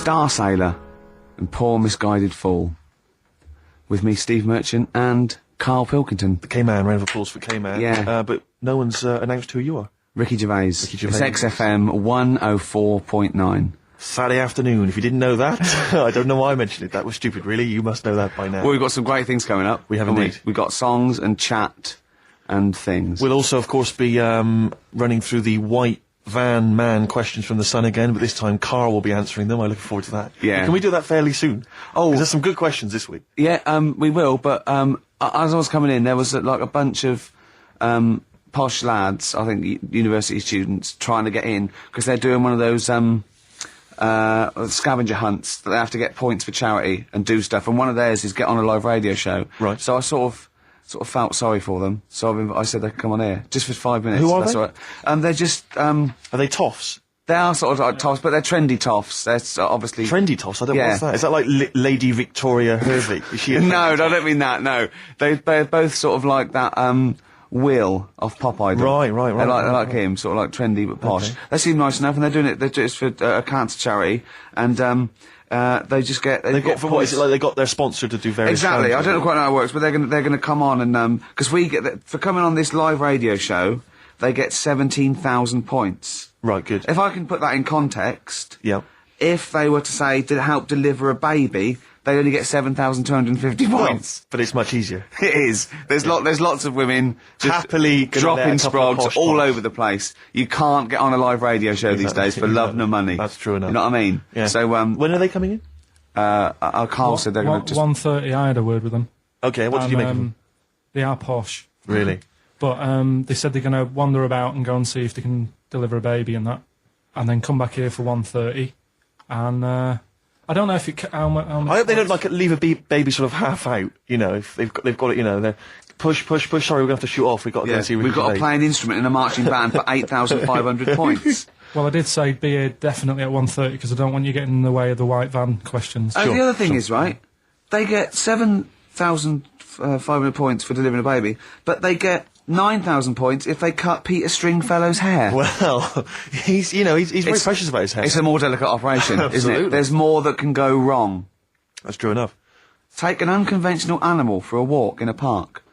Star Sailor and Poor Misguided Fool. With me, Steve Merchant, and Carl Pilkington. The K-Man, round of applause for K-Man. Yeah. But no one's announced who you are. Ricky Gervais. Ricky Gervais. It's XFM 104.9. Saturday afternoon. If you didn't know that, I don't know why I mentioned it. That was stupid, really. You must know that by now. Well, we've got some great things coming up. We have indeed. We've got songs and chat and things. We'll also, of course, be running through the white van man questions from the Sun again, but this time Carl will be answering them. I look forward to that. Yeah. Can we do that fairly soon? Oh, there's some good questions this week. Yeah, we will, but as I was coming in, there was like a bunch of posh lads, I think university students, trying to get in, because they're doing one of those scavenger hunts that they have to get points for charity and do stuff, and one of theirs is get on a live radio show. Right. So I sort of felt sorry for them, so I said they could come on here, just for 5 minutes. Who are That's they? all right. They're just, Are they toffs? they are sort of like toffs, but they're trendy toffs. They're obviously... Trendy toffs? I don't know Yeah. what's that. Is that like Lady Victoria Hervey? Is she a No, I don't mean that, no. They're both sort of like that, Will of Pop Idol. Right. They're like him, sort of like trendy but posh. Okay. They seem nice enough, and they're doing it for a cancer charity, and they just get... They got, for what is it, like they got their sponsor to do various... Exactly, I challenges? don't know quite know how it works, but they're gonna come on and, because we get, for coming on this live radio show, they get 17,000 points. Right, good. If I can put that in context... Yeah. If they were to say to help deliver a baby, they only get 7,250 points. But it's much easier. It is. There's lots of women just Happily gonna dropping let a couple of sprogs posh all pots. over the place. You can't get on a live radio show these days for love nor money. That's true enough. You know what I mean? Yeah. So when are they coming in? Carl said they're going to just... 1:30. I had a word with them. Okay, what did you make of them? They are posh, Really? but they said they're going to wander about and go and see if they can deliver a baby and that, and then come back here for 1:30. And I don't know if it. How much I hope they don't leave a baby sort of half out. You know, if they've got it. You know, they're push. Sorry, we're going to have to shoot off. We've got to go and see. We've got to play an instrument in a marching band for 8,500 poinds. Well, I did say be here definitely at 1:30 because I don't want you getting in the way of the white van questions. The other thing is, right, they get 7,500 points for delivering a baby, but they get 9,000 points if they cut Peter Stringfellow's hair. Well, he's very precious about his hair. It's a more delicate operation, isn't Absolutely. it? There's more that can go wrong. That's true enough. Take an unconventional animal for a walk in a park.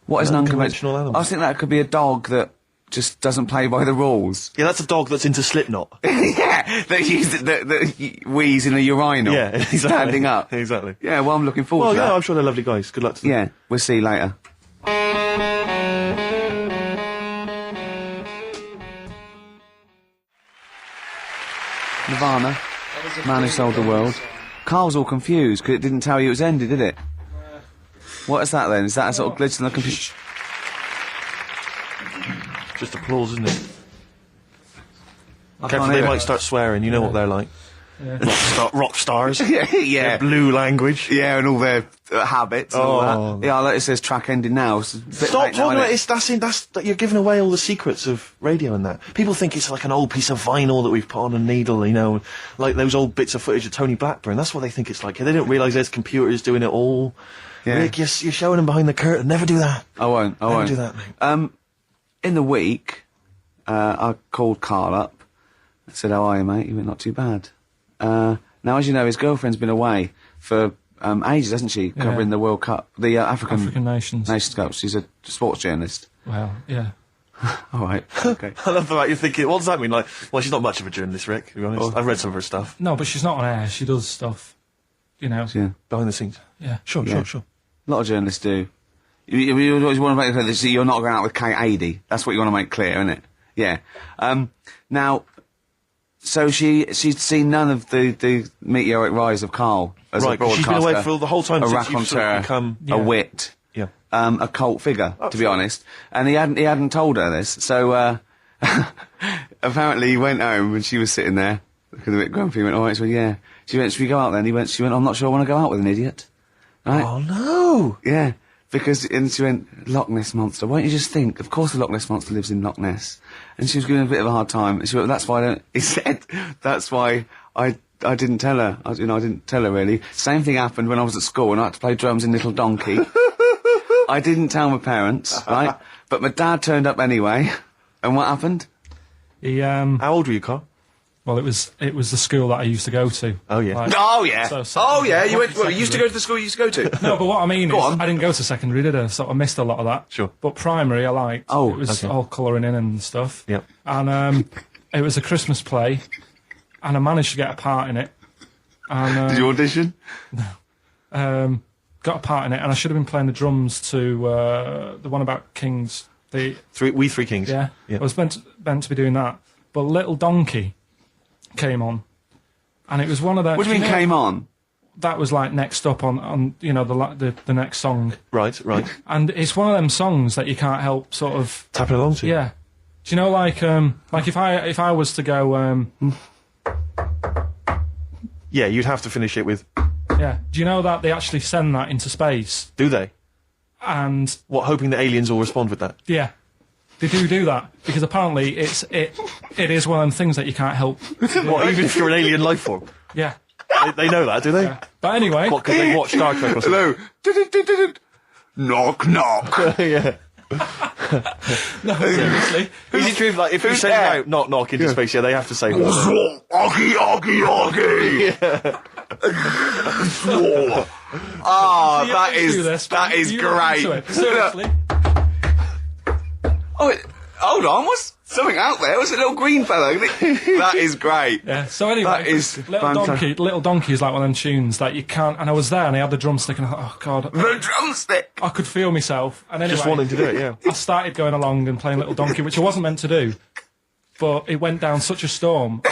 What is an unconventional animal? I think that could be a dog that just doesn't play by the rules. Yeah, that's a dog that's into Slipknot. Yeah, that wheeze in a urinal. Yeah, exactly. Standing up. Exactly. Yeah, well, I'm looking forward Well, to that. yeah, I'm sure they're lovely guys. Good luck to them. Yeah, we'll see you later. Nirvana, Man Who Sold the World. Carl's all confused because it didn't tell you it was ended, did it? What is that then? Is that a sort of glitch in the computer? Just applause, isn't it? I Careful, can't they hear might it. start swearing. You know what they're like. Yeah. Rock stars. Yeah, Their blue language. yeah, and all their habits and all Oh. that. Yeah, like it says track ending now. It's a bit Stop late now, talking about innit? it. That's you're giving away all the secrets of radio and that. People think it's like an old piece of vinyl that we've put on a needle, you know, like those old bits of footage of Tony Blackburn. That's what they think it's like. They don't realise there's computers doing it all. Yeah. Rick, you're showing them behind the curtain. Never do that. I won't. Never do that, mate. In the week, I called Carl up. I said, "How are you, mate?" He went, "Not too bad." Now, as you know, his girlfriend's been away for ages, hasn't she? Covering the World Cup, the African Nations. Cup. She's a sports journalist. Well, yeah. All right. Okay. I love the fact you're thinking, what does that mean? Like, well, she's not much of a journalist, Rick, to be honest. I've read some of her stuff. No, but she's not on air. She does stuff, you know. Yeah. Behind the scenes. Yeah. Sure. A lot of journalists do. You always want to make clear that you're not going out with Kate Adie. That's what you want to make clear, isn't it? Yeah. Now, so she'd seen none of the meteoric rise of Carl as a Right, 'cause broadcaster. she's been away for the whole time a since you've sort of raconteur, become... a wit, Yeah. a cult figure, to be honest. And he hadn't told her this. So apparently he went home and she was sitting there looking a bit grumpy. He went, "All right," she went, "Yeah." She went, "Should we go out then?" She went, "I'm not sure I want to go out with an idiot." Right? Oh, no! Yeah, because, and she went, "Loch Ness Monster, won't you just think, of course the Loch Ness Monster lives in Loch Ness." And she was giving him a bit of a hard time, and she went, "That's why he said, "That's why I didn't tell her, I didn't tell her really." Same thing happened when I was at school and I had to play drums in Little Donkey. I didn't tell my parents, right? But my dad turned up anyway, and what happened? He How old were you, Carl? Well, it was the school that I used to go to. Oh, yeah. Like, Oh yeah. So You went. Well, you used to go to the school you used to go to. No, but what I mean is, on. I didn't go to secondary, did I? So I missed a lot of that. Sure. But primary, I liked. Oh, it was okay. all colouring in and stuff. Yep. And it was a Christmas play, and I managed to get a part in it. And Did you audition? got a part in it, and I should have been playing the drums to the one about Kings. We Three Kings. Yeah. Yep. I was meant to be doing that, but Little Donkey came on, and it was one of the. What do you mean came on? That was like next up on the next song. Right. And it's one of them songs that you can't help sort of Tapping along to. yeah. Do you know like if I was to go Yeah, you'd have to finish it with. yeah. Do you know that they actually send that into space? Do they? And What, hoping that aliens will respond with that? yeah. They do that because apparently it is one of them things that you can't help. What, even if you're an alien life form? Yeah. They know that, do they? Yeah. But anyway, What, because they watch Star Trek or something? Hello. Knock knock. Yeah. no, seriously. Is it true, like, if you who's send there? out knock into space, yeah, they have to say Oggy, oggy, oggy. Oh, You that do is this, that but is you look into great. it. Seriously. Oh, hold on. What's something out there? What's a little green fellow? That is great. Yeah. So anyway, That is fantastic. Little Donkey is like one of them tunes that you can't. And I was there, and I had the drumstick, and I thought, oh god, The drumstick. I could feel myself. And anyway, just wanting to do it, yeah. I started going along and playing Little Donkey, which I wasn't meant to do, but it went down such a storm.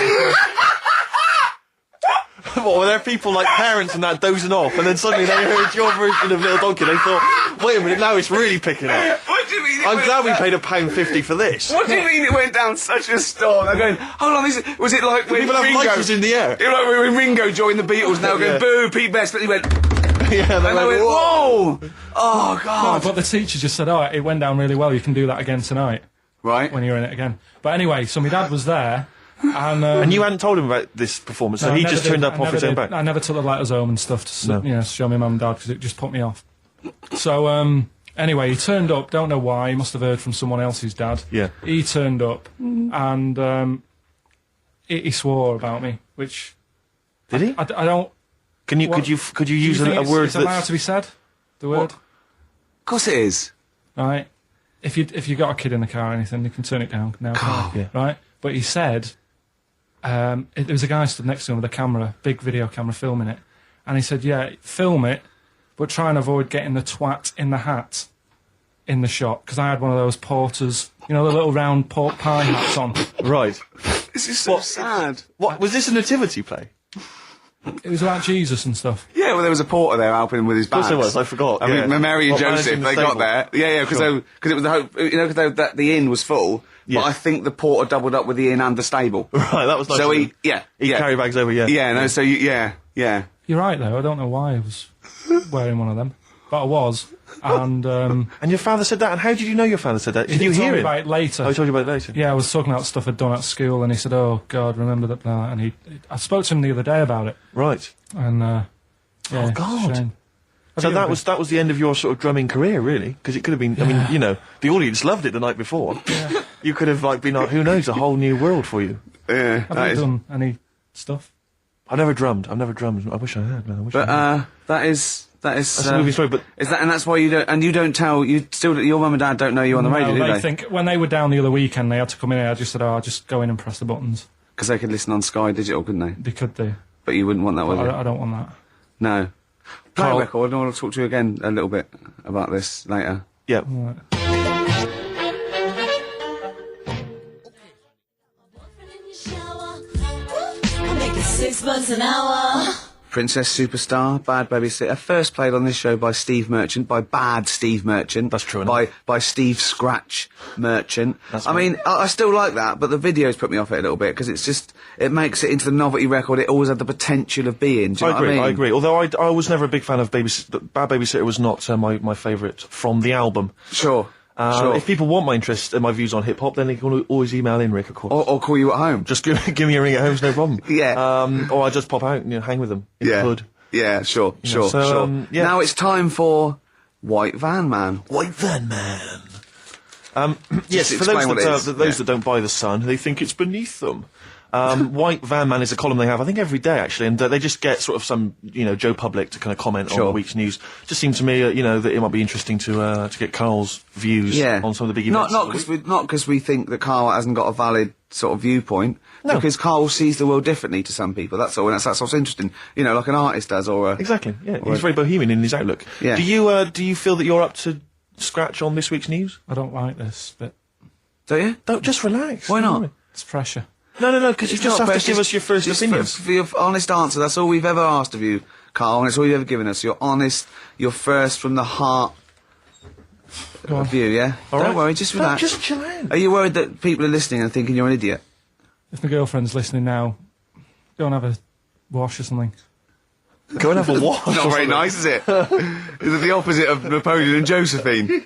What, were there people like parents and that dozing off, and then suddenly they heard your version of Little Donkey, and they thought, wait a minute, now it's really picking up. What do you mean? I'm glad we paid £1.50 for this. What do you mean it went down such a storm? They're going, hold on, was it like when People have Ringo... lighters in the air. It was like when Ringo joined the Beatles, now going, Yeah. boo, Pete Best, but he went... Yeah, they And I went, whoa. whoa! Oh, No, God. but the teacher just said, oh, it went down really well. You can do that again tonight Right. when you're in it again. But anyway, so my dad was there, and And you hadn't told him about this performance, so no, I he never just did. turned up I off his never own did. back. I never took the letters home and stuff to show my mum and dad because it just put me off. So anyway, he turned up. Don't know why. He must have heard from someone else's dad. Yeah. He turned up and he swore about me, which Did he? I don't. Could you what- use do you think a word it's allowed that's... to be said? The word, Of course it is. right? If you got a kid in the car or anything, you can turn it down now, can't you? Yeah. Right? But he said there was a guy stood next to him with a camera, big video camera, filming it, and he said, "Yeah, film it, but try and avoid getting the twat in the hat in the shot because I had one of those porters, you know, the little round pork pie hats on. Right. This is so sad. What, was this a nativity play? It was about Jesus and stuff. Yeah, well, there was a porter there helping him with his Of bags. course there was, I forgot. I mean, yeah. Mary and What, Joseph, managing the they got stable? there. Yeah, because Sure. it was the hope, you know, because the inn was full. Yeah. But I think the porter doubled up with the inn and the stable. Right, that was nice. So of he, him. yeah, He yeah, carry bags over, yeah. yeah, no, so yeah. You're right though. I don't know why I was wearing one of them, but I was. And And your father said that, and how did you know your father said that? Did you he told hear me it? about it later. Oh, he told you about it later? Yeah, I was talking about stuff I'd done at school, and he said, "Oh God, remember that?" And I spoke to him the other day about it, Right. and yeah, Oh, God. shame. Have So you that ever was the end of your sort of drumming career, really? Because it could have been, I mean, you know, the audience loved it the night before. Yeah. You could have, like, been, who knows, a whole new world for you. Yeah, Have that you is. done any stuff? I've never drummed. I wish I had, man. I wish But I had. that is That's a movie story, but is that, and that's why you don't tell, your mum and dad don't know you on the radio, do they they? think when they were down the other weekend, they had to come in here. I just said, "Oh, I'll just go in and press the buttons." Because they could listen on Sky Digital, couldn't they? They could do. But you wouldn't want that, would you? I don't want that. No. Play a Carl- record, and I want to talk to you again a little bit about this later. yeah. Right. I'm making $6 an hour. Princess Superstar, Bad Babysitter, first played on this show by Steve Merchant, by Bad Steve Merchant. That's true enough. By Steve Scratch Merchant. That's I mean, I still like that, but the videos put me off it a little bit, because it's just, it makes it into the novelty record it always had the potential of being. Do you know what I agree. mean? Although I was never a big fan of Bad Babysitter was not my favourite from the album. Sure. Sure. If people want my interest and my views on hip hop, then they can always email in, Rick, of course. Or call you at home. Just give me a ring at home, it's no problem. Yeah. Or I just pop out and hang with them in the hood. Yeah, sure, know, so, sure. yeah. Now it's time for White Van Man. White Van Man. Yes, Just for those explain what it is. that don't buy The Sun, they think it's beneath them. White Van Man is a column they have, I think, every day, actually, and they just get sort of some, Joe Public to kind of comment on the week's news. Just seemed to me, that it might be interesting to get Carl's views on some of the big events. Not because we think that Carl hasn't got a valid sort of viewpoint, because Carl sees the world differently to some people. That's all, and that's what's interesting. Like an artist does, or exactly. Yeah, he's very bohemian in his outlook. Yeah. Do you feel that you're up to scratch on this week's news? I don't like this bit. Don't you? Don't just relax. Why not? It's pressure. No, because you just have to give us your first opinion. For your honest answer, that's all we've ever asked of you, Carl, and it's all you've ever given us. Your honest, your first from the heart view, yeah? Don't worry, just relax. Just chill out. Are you worried that people are listening and thinking you're an idiot? If my girlfriend's listening now, go and have a wash or something. Go and have a wash. Not very nice, is it? Is it the opposite of Napoleon and Josephine?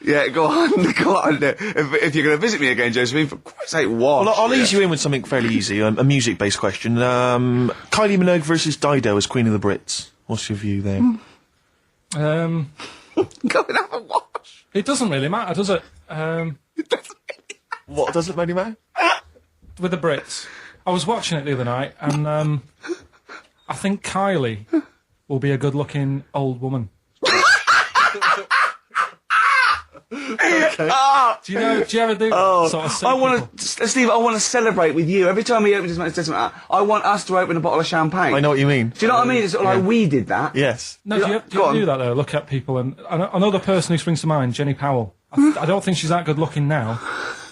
Yeah, go on. If you're going to visit me again, Josephine, for Christ's sake, wash. Well, I'll ease you in with something fairly easy, a music-based question. Kylie Minogue versus Dido as Queen of the Brits. What's your view there? Go and have a wash. It doesn't really matter, does it? What doesn't really matter? With the Brits. I was watching it the other night, and I think Kylie will be a good-looking old woman. Okay. Do you ever do sort of Steve, I want to celebrate with you. Every time he opens his mouth, it doesn't matter. I want us to open a bottle of champagne. I know what you mean. Do you know what I mean? It's sort of like we did that. Yes. No, do you do that, though? Look at people, and another person who springs to mind, Jenny Powell. I don't think she's that good-looking now.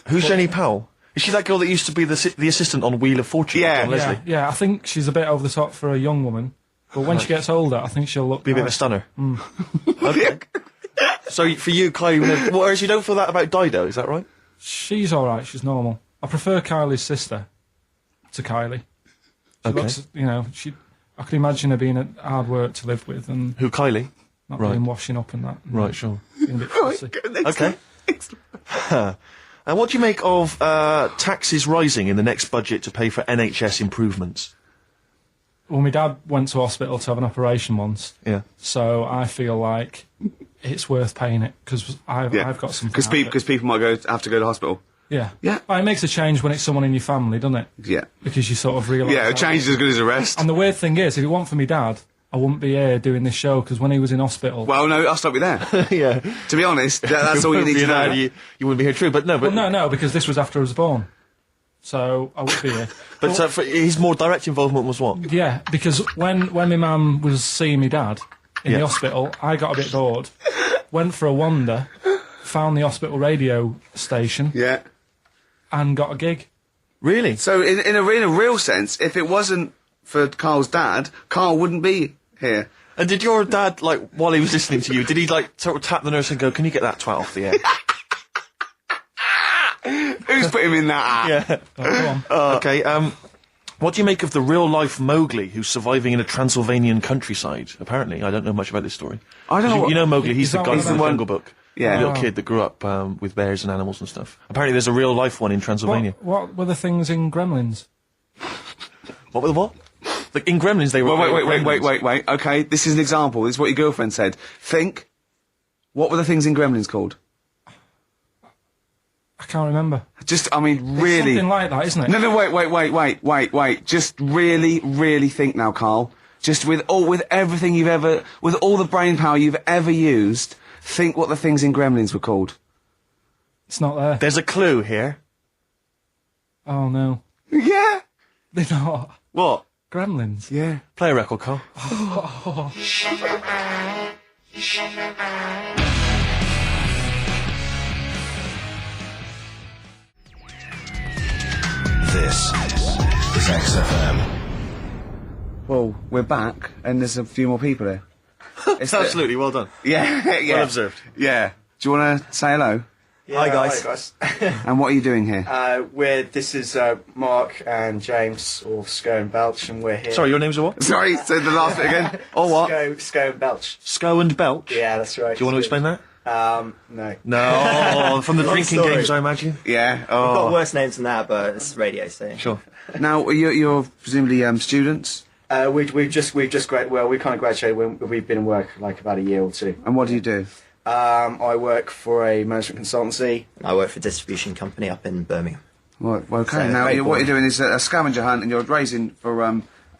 Who's Jenny Powell? Is she that girl that used to be the assistant on Wheel of Fortune? Yeah. Leslie? Yeah, I think she's a bit over the top for a young woman. But when she gets older, I think she'll look Be a bit of a stunner. Okay. So for you, Kylie, whereas you don't feel that about Dido, is that right? She's alright, she's normal. I prefer Kylie's sister to Kylie. She looks, I can imagine her being hard work to live with and Who, Kylie? not being washing up and that. Right, sure. Being a bit fussy. Okay. And what do you make of taxes rising in the next budget to pay for NHS improvements? Well, my dad went to hospital to have an operation once. Yeah. So I feel like it's worth paying it because I've got something. Because people might have to go to hospital. Yeah. Yeah. Well, it makes a change when it's someone in your family, doesn't it? Yeah. Because you sort of realise. Yeah, a change is as good as a rest. And the weird thing is, if it weren't for me dad, I wouldn't be here doing this show because when he was in hospital. Well, no, I'll stop you there. Yeah. To be honest, that's all you need to know. You wouldn't be here, true, but no. But no, because this was after I was born. So I would be here. But his more direct involvement was what? Yeah, because when my mum was seeing me dad in the hospital, I got a bit bored, went for a wander, found the hospital radio station, and got a gig. Really? So in a real sense, if it wasn't for Carl's dad, Carl wouldn't be here. And did your dad, while he was listening to you, did he, sort of tap the nurse and go, "Can you get that twat off the air?" Who's put him in that app? Yeah. Oh, go on. Okay, what do you make of the real-life Mowgli who's surviving in a Transylvanian countryside? Apparently, I don't know much about this story. I don't know. You know Mowgli, he's the guy from the Jungle Book. Yeah. The little kid that grew up with bears and animals and stuff. Apparently there's a real-life one in Transylvania. What were the things in Gremlins? What were the what? In Gremlins they were... Wait. Okay, this is an example. This is what your girlfriend said. Think. What were the things in Gremlins called? I can't remember. Really. Something like that, isn't it? No, wait. Just really think now, Carl. Just with everything with all the brain power you've ever used, think what the things in Gremlins were called. It's not there. There's a clue here. Oh, no. Yeah. They're not. What? Gremlins. Yeah. Play a record, Carl. This is XFM. Well, we're back, and there's a few more people here. Absolutely, well done. Yeah. Well observed. Yeah. Do you want to say hello? Yeah, hi guys. And what are you doing here? This is Mark and James, or Sco and Belch, and we're here. Sorry, your names are what? Sorry, say the last bit again. Or what? Sco and Belch. Sco and Belch? Yeah, that's right. Do you want to explain that? No. No, from the drinking story. games, I imagine. Yeah. We've got worse names than that, but it's radio, so. Sure. Now, you're presumably students? We've just we kind of graduated. We've been in work about a year or two. And what do you do? I work for a management consultancy. I work for a distribution company up in Birmingham. Well, okay. So, Now, very what boring. you're doing is a scavenger hunt, and you're raising for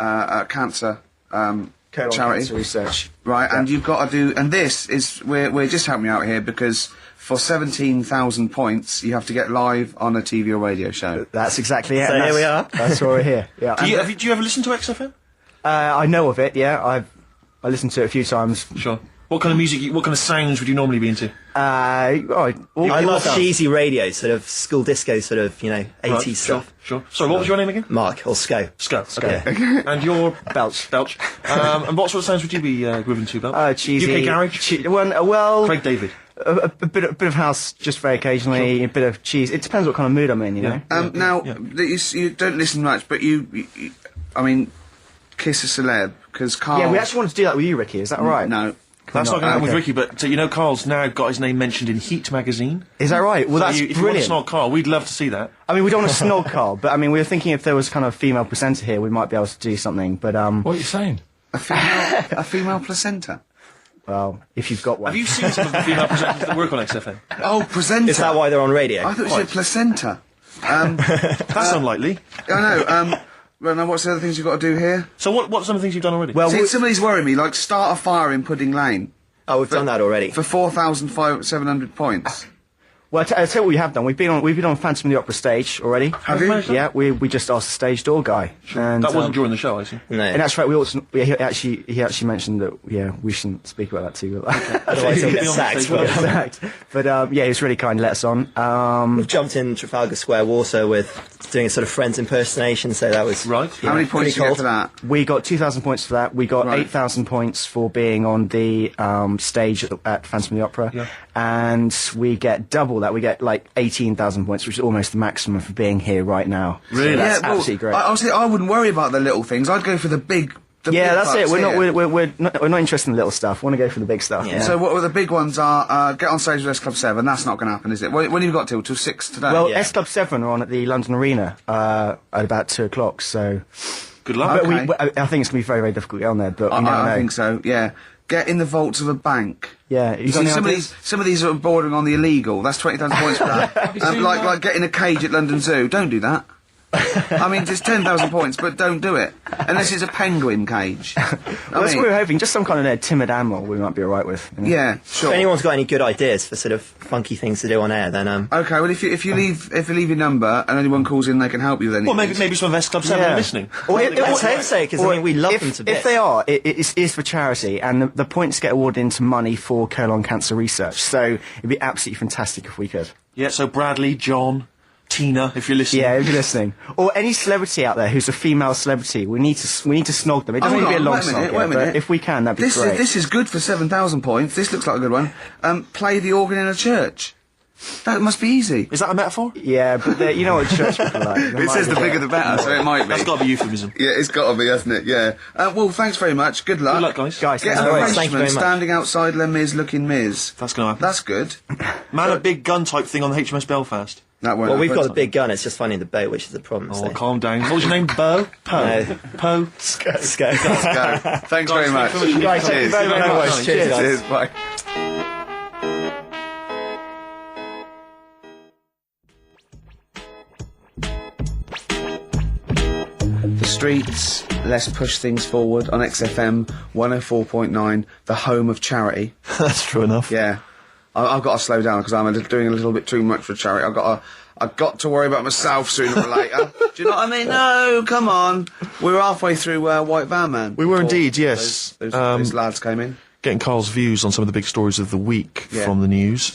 a cancer Colon charity, cancer research. right? And you've got to do. And this is we're just helping you out here because for 17,000 points, you have to get live on a TV or radio show. That's exactly it. So and here we that's- are. That's why we're here. Yeah. Do you ever listen to XFM? I know of it. Yeah, I listened to it a few times. Sure. What kind of music, what kind of sounds would you normally be into? I love stuff. cheesy radio, sort of school disco, sort of 80s Right, stuff. Sure. Sorry, what was your name again? Mark or Sco. Sco. Okay. And you're Belch. Belch. And what sort of sounds would you be grooving to, Belch? Cheesy. UK garage. Well, Craig David. a bit of house, just very occasionally. A bit of cheese. It depends what kind of mood I'm in, you know. Now, you don't listen much, but you I mean, kiss a celeb because Carl. Yeah, we actually want to do that with you, Ricky. Is that all right? No. That's not going to happen with Okay. Ricky, but Carl's now got his name mentioned in Heat magazine. Is that right? Well, So that's if you want to brilliant. snog Carl, we'd love to see that. I mean, we don't want to snog Carl, but I mean, we were thinking if there was kind of a female presenter here, we might be able to do something. But What are you saying? A female placenta. well, if you've got one, Have you seen some of the female presenters that work on XFM? Oh, presenter. Is that why they're on radio? I thought you said placenta. That's unlikely. I know. Well, now what's the other things you've got to do here? So what are some of the things you've done already? Well, See, some of these worry me, like start a fire in Pudding Lane Oh, we've done that already. for 4,700 points. I'll tell you what we have done. We've been on Phantom of the Opera stage already. Have you? Yeah, we just asked the stage door guy. And, that wasn't during the show, I see. No. And that's right. He actually mentioned that. We shouldn't speak about that too. Otherwise he'll get Be on sacked. stage with us. Exact. But he was really kind to let us on. We've jumped in Trafalgar Square Water with doing a sort of Friends impersonation, so that was Right. How many points pretty did you get cold. for that? We got 2,000 points for that. We got Right. 8,000 points for being on the stage at Phantom of the Opera. Yeah. And we get double that. We get like 18,000 points, which is almost the maximum for being here right now. Really? So that's well, absolutely great. Honestly, I wouldn't worry about the little things. I'd go for the big. Yeah, that's it. bucks We're not, here. we're not interested in the little stuff. We want to go for the big stuff. Yeah. So what the big ones are? Get on stage with S Club 7. That's not going to happen, is it? When have you got till 6 today? Well, Yeah. S Club 7 are on at the London Arena at about 2 o'clock, so... Good luck. But Okay. I think it's going to be very, very difficult to get on there, but we never know. I think so. Yeah. Get in the vaults of a bank. Yeah, You see, some of these are bordering on the illegal. That's 20,000 points for that. you seen that? Like getting a cage at London Zoo. Don't do that. I mean, it's 10,000 points, but don't do it unless it's a penguin cage. Well, that's what we were hoping. Just some kind of timid animal we might be alright with. You know? Yeah, sure. If anyone's got any good ideas for sort of funky things to do on air, then Okay, well, if you leave your number and anyone calls in, they can help you with anything. Well, maybe some of S Club 7 are listening. let's hope so, because I mean we love them to bits. If they are, it is for charity, and the points get awarded into money for colon cancer research. So it'd be absolutely fantastic if we could. Yeah, so Bradley, John, Tina, if you're listening. Yeah, if you're listening, or any celebrity out there who's a female celebrity, we need to snog them. It doesn't Hold need to be a on, long wait a minute, snog, wait a minute. but if we can, that'd be This great. is good for 7,000 points. This looks like a good one. Play the organ in a church. That must be easy. Is that a metaphor? Yeah, but you know what church people are like. They It might says the be- bigger the better, so it might be. That's got to be euphemism. Yeah, it's got to be, hasn't it? Yeah. Well, thanks very much. Good luck. Good luck, guys. Guys, Get thanks a very much. Thank you Frenchman very much. standing outside Les Mis looking Miz. That's going to happen. That's good. Man, a big gun type thing on the HMS Belfast. That won't well, we've happen. got a big gun. It's just finding the boat, which is the problem. Oh, so. calm down. What was your name? Bo? Poe? No. Poe? Sco. Go. Thanks very much. Guys, thank you very, very much. Cheers, guys. Cheers. Bye. The streets, let's push things forward on XFM 104.9, the home of charity. That's true enough. Yeah, I've got to slow down because I'm doing a little bit too much for charity. I've got to worry about myself sooner or later. Do you know what I mean? No, come on. We were halfway through White Van Man. We were before indeed, yes. Those lads came in. Getting Carl's views on some of the big stories of the week Yeah. from the news.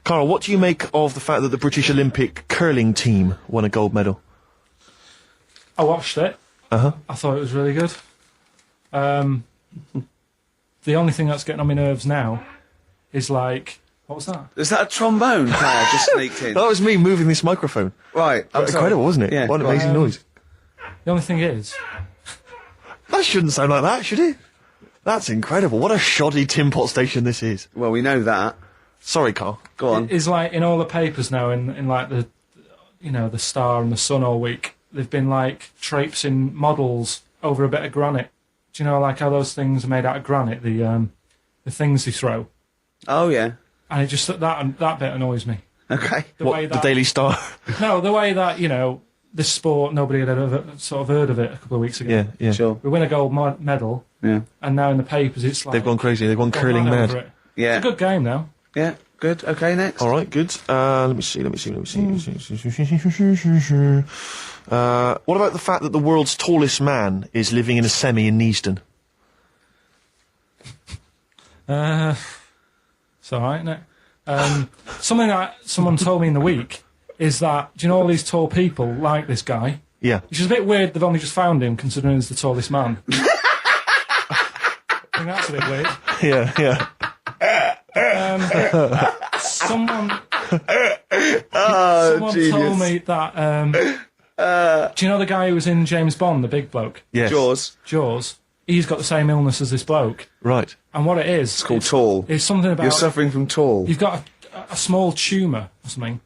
Carl, what do you make of the fact that the British Olympic curling team won a gold medal? I watched it. Uh-huh. I thought it was really good. The only thing that's getting on my nerves now is like, what was that? Is that a trombone player just sneaked in? That was me moving this microphone. Right. That was incredible, wasn't it? Yeah, What an go on. amazing noise. The only thing is, That shouldn't sound like that, should it? That's incredible. What a shoddy tin pot station this is. Well, we know that. Sorry, Carl. Go on. is like in all the papers now, in like the, the Star and the Sun all week, they've been like traipsing models over a bit of granite. Do you know like how those things are made out of granite? The things they throw, Oh, yeah. and it just that bit annoys me. Okay. The Daily Star? No, the way that, you know, this sport, nobody had ever sort of heard of it a couple of weeks ago. Yeah. Sure. We win a gold medal, Yeah. and now in the papers it's like... They've gone crazy. They've gone curling over mad. it. Yeah. It's a good game now. Yeah. Good. Okay. Next. All right, good. Let me see. What about the fact that the world's tallest man is living in a semi in Neasden? It's all right, isn't it? Something that someone told me in the week is that, do you know all these tall people like this guy? Yeah. Which is a bit weird they've only just found him, considering he's the tallest man. I think that's a bit weird. Yeah. Someone genius. told me that, do you know the guy who was in James Bond, the big bloke? Yes. Jaws? He's got the same illness as this bloke. Right. And what it is... It's called tall. It's something about... You're suffering from tall. You've got a small tumour or something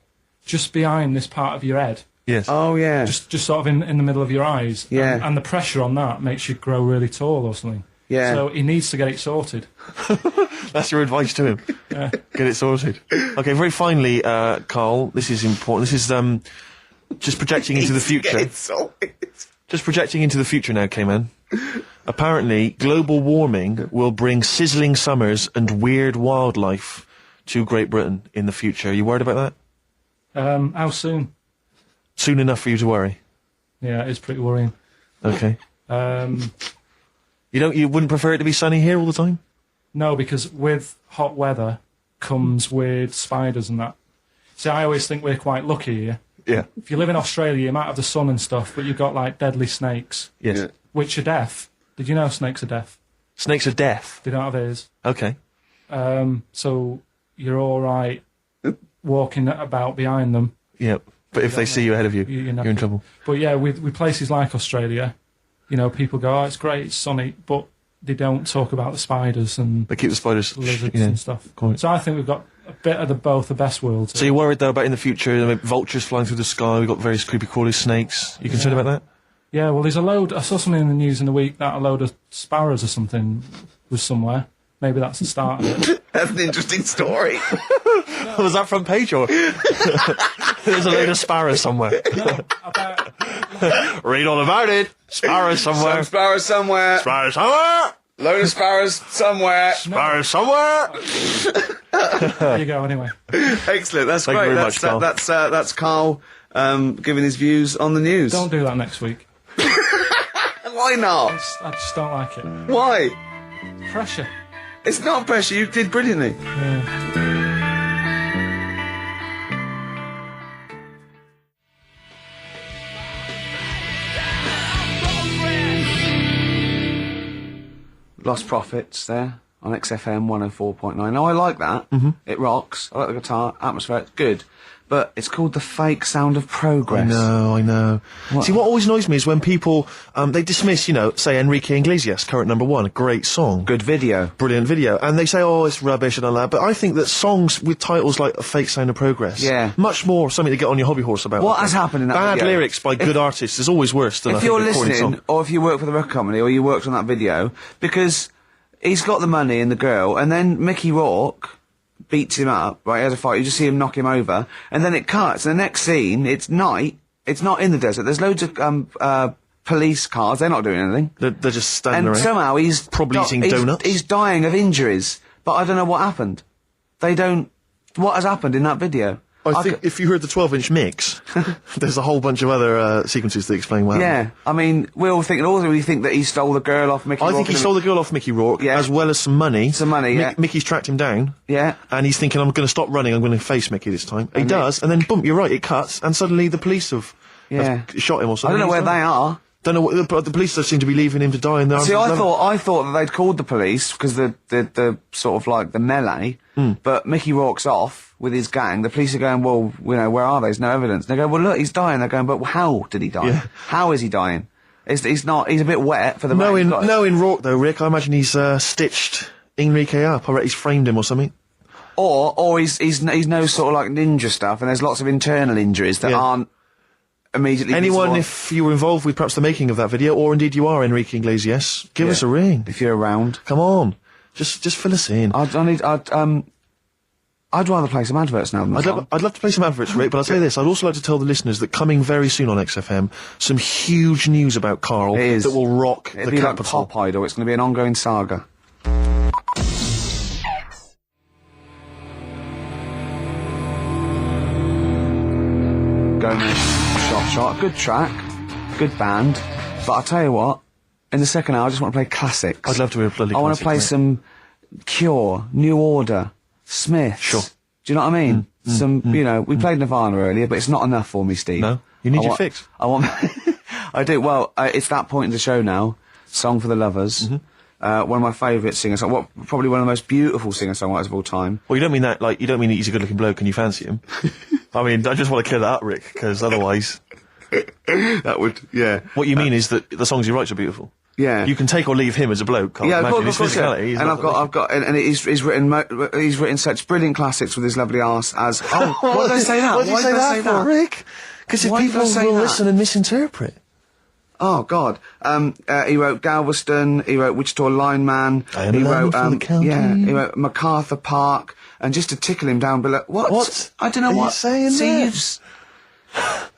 just behind this part of your head. Yes. Oh yeah. Just sort of in the middle of your eyes. Yeah. And the pressure on that makes you grow really tall or something. Yeah. So he needs to get it sorted. That's your advice to him. Yeah. Get it sorted. Okay, very finally, Carl, this is important. This is just projecting into the future. Get it sorted. Just projecting into the future now, K-Man. Apparently, global warming will bring sizzling summers and weird wildlife to Great Britain in the future. Are you worried about that? How soon? Soon enough for you to worry. Yeah, it's pretty worrying. Okay. Um, You wouldn't prefer it to be sunny here all the time? no, because with hot weather comes weird spiders and that. See, I always think we're quite lucky here. Yeah. If you live in Australia, you might have the sun and stuff, but you've got, like, deadly snakes, Yes. Yeah. which are deaf. Did you know snakes are deaf? Snakes are deaf. They don't have ears. Okay. So you're all right walking about behind them. Yeah. But if they see you ahead of you, You're you're in knackered. trouble. But yeah, with places like Australia, you know, people go, oh, it's great, it's sunny, but they don't talk about the spiders and They keep the spiders. lizards yeah. and stuff. Quite. So I think we've got a bit of both the best worlds. So you're worried though about in the future, vultures flying through the sky, we've got various creepy crawly snakes. You concerned about that? Yeah, well, there's a load. I saw something in the news in the week that a load of sparrows or something was somewhere. Maybe that's the start of it. That's an interesting story. Was that front page or? There's a load of sparrows somewhere. Read all about it. Sparrows somewhere. Some sparrows somewhere. Sparrows somewhere. Load of sparrows somewhere. Sparrows somewhere. There you go. Anyway, Excellent. That's Thank you great. very That's much, Carl. that's Carl giving his views on the news. don't do that next week. Why not? I just don't like it. Why? Pressure. It's not pressure. You did brilliantly. Lost Profits there on XFM 104.9. Now, I like that. Mm-hmm. It rocks. I like the guitar. Atmosphere. It's good. But it's called The Fake Sound of Progress. I know. What? See, what always annoys me is when people, they dismiss, say, Enrique Iglesias, current number one, a great song. Good video. Brilliant video. And they say, oh, it's rubbish and all that. But I think that songs with titles like A Fake Sound of Progress. Yeah. Much more something to get on your hobby horse about. What has happened in that Bad video? lyrics by good artists is always worse than If I think you're a recording listening, song. or if you work for the record company, or you worked on that video, because he's got the money and the girl, and then Mickey Rourke beats him up, right, he has a fight, you just see him knock him over, and then it cuts, and the next scene, it's night, it's not in the desert, there's loads of, police cars, they're not doing anything. They're just standing And around. somehow he's... Probably eating donuts. He's dying of injuries, but I don't know what happened. They don't... What has happened in that video? I think if you heard the 12-inch mix, there's a whole bunch of other sequences that explain what happened. Yeah, I mean, we're all thinking, also we think that he stole the girl off Mickey Rourke. I think he stole the girl off Mickey Rourke, Yeah. as well as some money. Some money, yeah. Mickey's tracked him down. Yeah. And he's thinking, I'm going to stop running, I'm going to face Mickey this time. He does, and then boom, you're right, it cuts, and suddenly the police have shot him or I something. don't know where they are. Don't know what, but the police just seem to be leaving him to die in the arms See, of I his lover. thought that they'd called the police because the sort of like the melee, but Mickey Rourke's off with his gang. The police are going, well, where are they? There's no evidence. They go, well, look, he's dying. They're going, but how did he die? Yeah. How is he dying? He's a bit wet for the Knowing Rourke though, Rick, I imagine he's stitched Enrique up. I reckon he's framed him or something. Or he's no sort of like ninja stuff, and there's lots of internal injuries that aren't immediately Anyone, visible. if you were involved with perhaps the making of that video, or indeed you are Enrique Iglesias, give us a ring. If you're around. Come on. Just fill us in. I'd rather play some adverts now than the song. I'd love to play some adverts, Rick, but I'll say this. I'd also like to tell the listeners that coming very soon on XFM, some huge news about Carl It is. that will rock It'll the be like capital. Pop Idol. It's going to be an ongoing saga. Gomez, shot. Good track, good band. But I'll tell you what, in the second hour, I just want to play classics. I'd love to hear a bloody I want to classic, play mate. some Cure, New Order, Smiths. Sure. Do you know what I mean? You know, we played Nirvana earlier, but it's not enough for me, Steve. No? You need I your want- fix. I want. I do. Well, it's that point in the show now. Song for the Lovers. One of my favourite singers. Probably one of the most beautiful singer-songwriters of all time. Well, you don't mean that, like, you don't mean that he's a good-looking bloke and you fancy him. I mean, I just want to clear that up, Rick, because otherwise... That would, yeah. What you mean is that the songs he writes are beautiful. Yeah. You can take or leave him as a bloke, can't Yeah, imagine of course, his yeah. physicality. And I've got, and he's written such brilliant classics with his lovely arse as. Oh, why did I say that? Why did you say that for, Rick? Because if Why did people I say will that? listen and misinterpret. Oh God. He wrote Galveston. He wrote Wichita Lineman. I am a He lineman wrote, from the county. yeah. He wrote MacArthur Park. And just to tickle him down below. What? I don't know are what. you saying See, there?